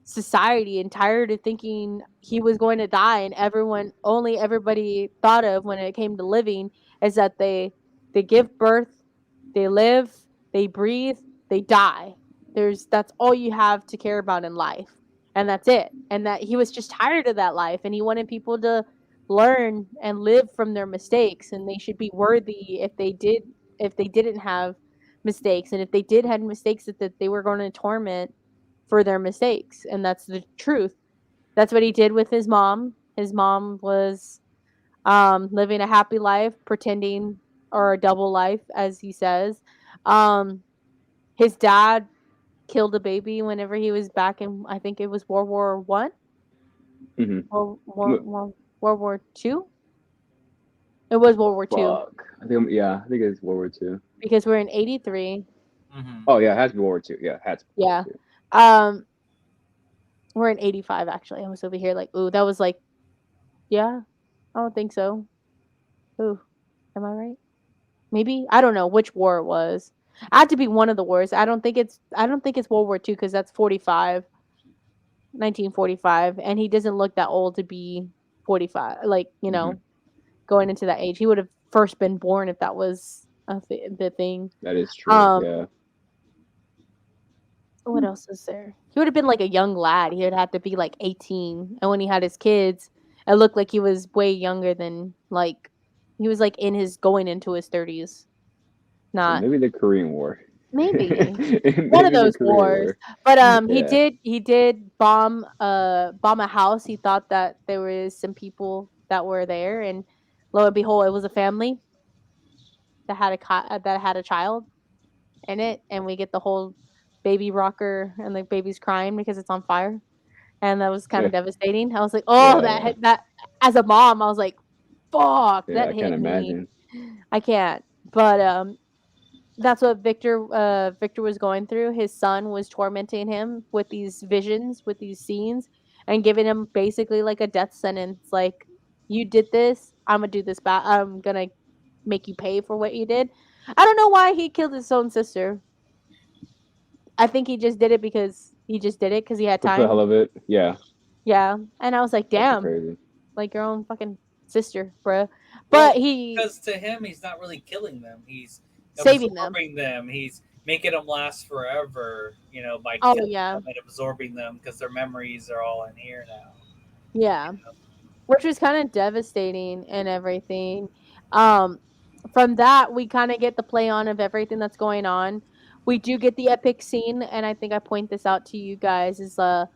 society and tired of thinking he was going to die, and everybody thought of when it came to living is that they give birth, they live, they breathe, they die. That's all you have to care about in life. And that's it. And that he was just tired of that life, and he wanted people to learn and live from their mistakes, and they should be worthy if they didn't have mistakes, and if they did have mistakes, that they were going to torment for their mistakes. And that's the truth. That's what he did with his mom. His mom was living a happy life, pretending, or a double life, as he says. um his dad killed a baby whenever he was back in, I think it was World War 1, Hmm. World War 2. It was World War 2, Fuck. I think it's World War II. because we're in 83. Mhm. Oh yeah, it has to be World War II. Yeah, it has to be World Yeah. War II. Um, we're in 85 actually. I was over here like, ooh, that was like, yeah, I don't think so. Ooh, am I right? Maybe. I don't know which war it was. It had to be one of the wars. I don't think it's World War 2, because that's 45, 1945, and he doesn't look that old to be 45. Like, Hmm. going into that age. He would have first been born if that was the thing. That is true. Um, Yeah. what else is there? He would have been like a young lad. He would have to be like 18. And when he had his kids, it looked like he was way younger than, like, he was like in his going into his 30s. So Not maybe the Korean War. maybe one of Maybe the those Korean wars. War. But Yeah. he did bomb a house. He thought that there was some people that were there, and lo and behold, it was a family that had a child in it, and we get the whole baby rocker, and the baby's crying because it's on fire, and that was kind of devastating. I was like, oh, Yeah. that as a mom, I was like, fuck, Yeah. that I can't hit me. imagine. I can't. But that's what Victor was going through. His son was tormenting him with these visions, with these scenes, and giving him basically like a death sentence. Like, you did this, I'm gonna do this back. I'm gonna make you pay for what you did. I don't know why he killed his own sister. I think he just did it because he just did it because he had For the hell time. of it. Yeah. Yeah, and I was like, That's damn, crazy. like your own fucking sister, bruh. But Well, he because to him, he's not really killing them. He's saving them. absorbing them. He's making them last forever. By Oh killing yeah, them and absorbing them because their memories are all in here now. yeah. Which was kind of devastating and everything. Um, from that, we kind of get the play on of everything that's going on. We do get the epic scene, and I think I point this out to you guys, is the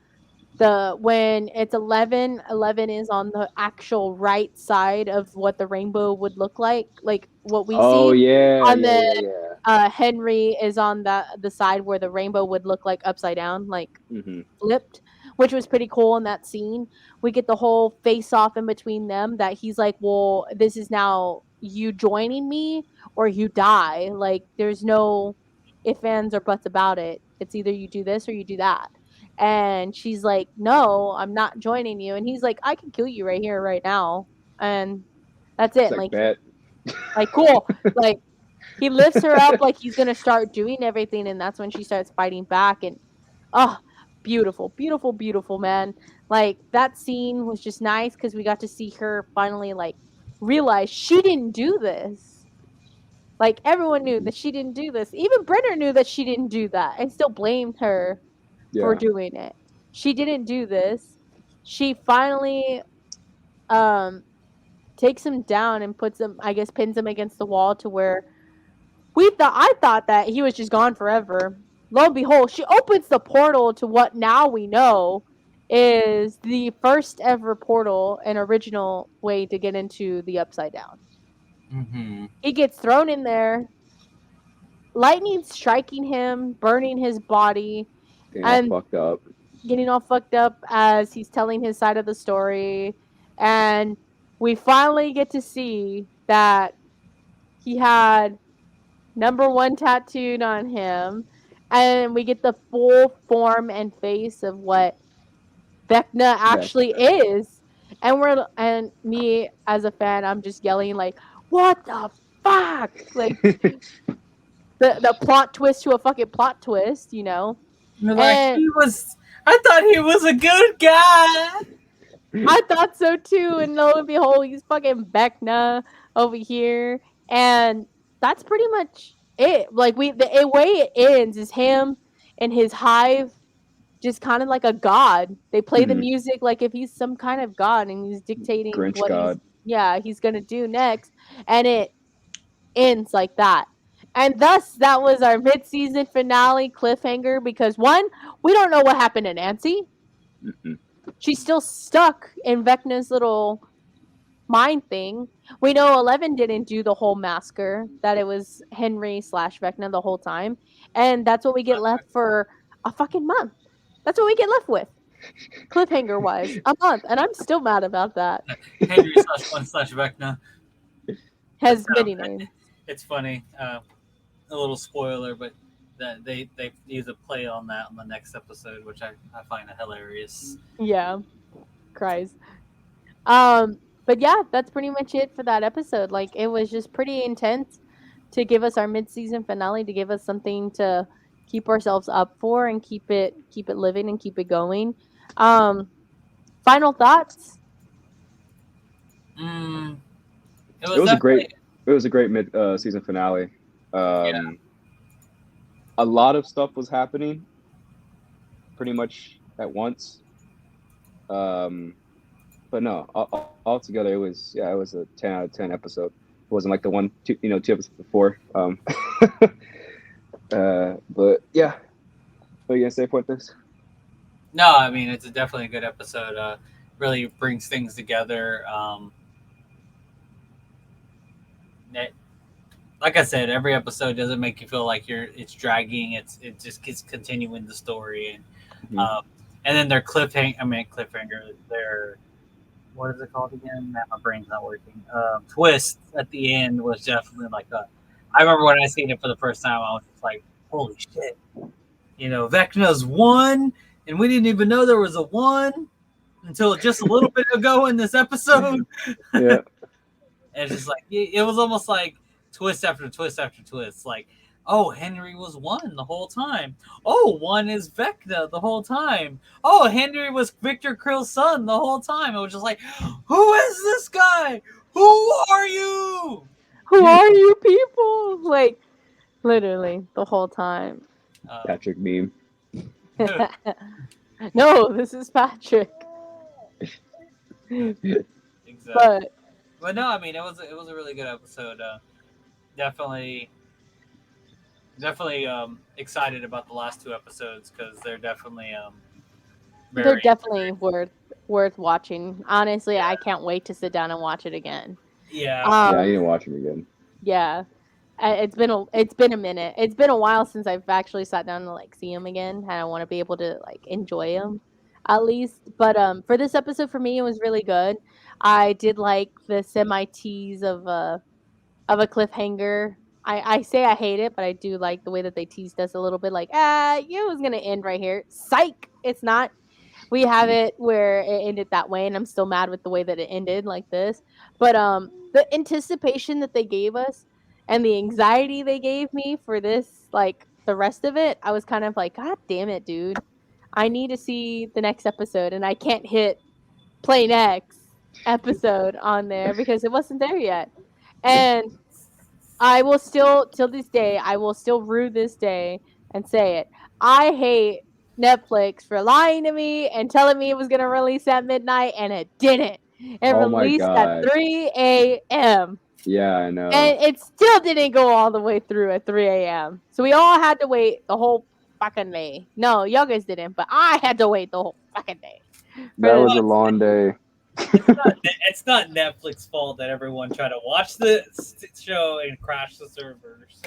when it's 11 is on the actual right side of what the rainbow would look like what we Oh see yeah. on Yeah. the Yeah. Yeah. Henry is on the side where the rainbow would look like upside down, like Hmm. flipped. which was pretty cool in that scene. We get the whole face off in between them that he's like, well, this is now you joining me or you die. Like, there's no ifs, ands, or buts about it. It's either you do this or you do that. And she's like, no, I'm not joining you. And he's like, I can kill you right here, right now. And that's It's it. like bad. Like, cool. Like, he lifts her up like he's gonna start doing everything, and that's when she starts fighting back. And oh, beautiful, beautiful, beautiful, man. Like that scene was just nice because we got to see her finally like realize she didn't do this. Like everyone knew Mhm. that she didn't do this. Even Brenner knew that she didn't do that, and still blamed her for Yeah, doing it. She didn't do this. She finally um takes him down and puts him, I guess, pins him against the wall to where I thought that he was just gone forever. Lo and behold, she opens the portal to what now we know is the first ever portal and original way to get into the upside down. Mm-hmm. He gets thrown in there, lightning striking him, burning his body, getting all and fucked up. getting all fucked up as he's telling his side of the story. And we finally get to see that he had number one tattooed on him, and we get the full form and face of what Vecna Back. actually is. And me as a fan, I'm just yelling like, "What the fuck!" Like the plot twist to a fucking plot twist, you know. You're like, And he was. I thought he was a good guy. I thought so too. And lo and behold, he's fucking Vecna over here, and that's pretty much it. Like the way it ends is him and his hive, just kind of like a god. They play the Mhm. music like if he's some kind of god and he's dictating Grinch what God. he's gonna do next, and it ends like that. And thus, that was our mid-season finale cliffhanger because one, we don't know what happened to Nancy. Mm-mm. She's still stuck in Vecna's little mind thing. We know 11 didn't do the whole massacre, that it was Henry slash Vecna the whole time. And that's what we get left for a fucking month. That's what we get left with, cliffhanger wise, a month. And I'm still mad about that. Henry slash one slash Vecna. That's Has many names. it's funny. A little spoiler, but that they use a play on that on the next episode, which I find hilarious. Yeah, cries. But yeah, that's pretty much it for that episode. Like it was just pretty intense to give us our mid-season finale, to give us something to keep ourselves up for and keep it living and keep it going. Um, Final thoughts? Mm, it It was was a great. definitely It was a great mid season finale. yeah. A lot of stuff was happening pretty much at once. Um, but no, altogether it was a 10 out of 10 episode. It wasn't like the one, two, 2 episodes before. But yeah, what are you gonna say for this? No, I mean it's definitely a good episode. Really brings things together. It, like I said, every episode doesn't make you feel like it's dragging. It just keeps continuing the story, Mhm. and then their cliffhanger. I mean cliffhanger. Their what is it called again? Man, my brain's not working. Twist at the end was definitely like a. I remember when I seen it for the first time, I was just like, "Holy shit!" Vecna's one, and we didn't even know there was a one until just a little bit ago in this episode. Yeah, And it's just like it was almost like twist after twist after twist. Like, oh, Henry was one the whole time. Oh, one is Vecna the whole time. Oh, Henry was Victor Krill's son the whole time. It was just like, who is this guy? Who are you? Who are you people? Like literally the whole time. Um, Patrick meme. No, this is Patrick. exactly. But But no, I mean it was a really good episode. Definitely excited about the last two episodes because they're definitely they're very definitely worth watching. Honestly, I can't wait to sit down and watch it again. yeah. Yeah, I Um, need to watch him again. yeah. It's been a minute. It's been a while since I've actually sat down to like see him again, and I want to be able to like enjoy him at least. But for this episode, for me, it was really good. I did like the semi tease of a cliffhanger. I say I hate it, but I do like the way that they teased us a little bit. Like, it was gonna end right here. Psych, it's not. We have it where it ended that way, and I'm still mad with the way that it ended like this. But the anticipation that they gave us and the anxiety they gave me for this, like the rest of it, I was kind of like, God damn it, dude. I need to see the next episode, and I can't hit play next episode on there because it wasn't there yet. And I will still, till this day, I will still rue this day and say it. I hate Netflix for lying to me and telling me it was going to release at midnight, and it didn't. It Oh my released at god. 3 a.m. Yeah, I know. and it still didn't go all the way through at 3 a.m. So we all had to wait the whole fucking day. No, y'all guys didn't, but I had to wait the whole fucking day for That this. was a long day. It's not Netflix's fault that everyone tried to watch the show and crash the servers.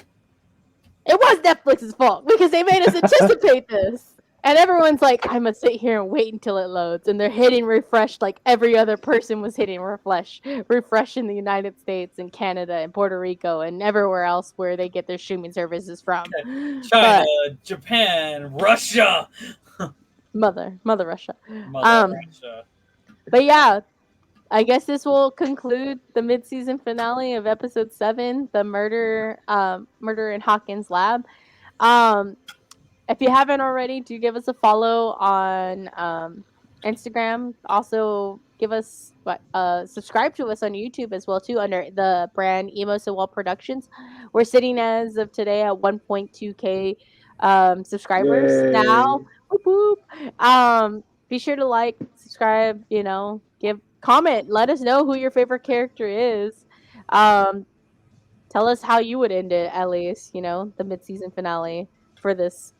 It was Netflix's fault because they made us anticipate this. And everyone's like, I must sit here and wait until it loads. And they're hitting refresh like every other person was hitting refresh in the United States and Canada and Puerto Rico and everywhere else where they get their streaming services from. China, But Japan, Russia. mother Russia. Mother Russia. But yeah, I guess this will conclude the mid-season finale of episode 7, the murder in Hawkins Lab. Um, if you haven't already, do give us a follow on Instagram. Also, give us subscribe to us on YouTube as well too under the brand Emo So Well Productions. We're sitting as of today at 1.2k subscribers now. Yay. Whoop, whoop. Be sure to like, subscribe. Give comment. Let us know who your favorite character is. Um, tell us how you would end it at least. The mid-season finale for this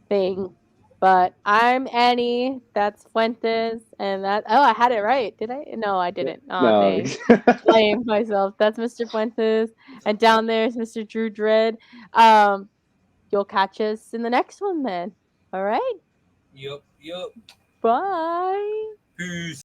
thing. But I'm Annie. That's Fuentes, and I had it right. Did I? No, I didn't. Oh, No. dang. Blame myself. That's Mr. Fuentes, and down there is Mr. Drew Dredd. You'll catch us in the next one then. All right. Yup. Bye. Peace.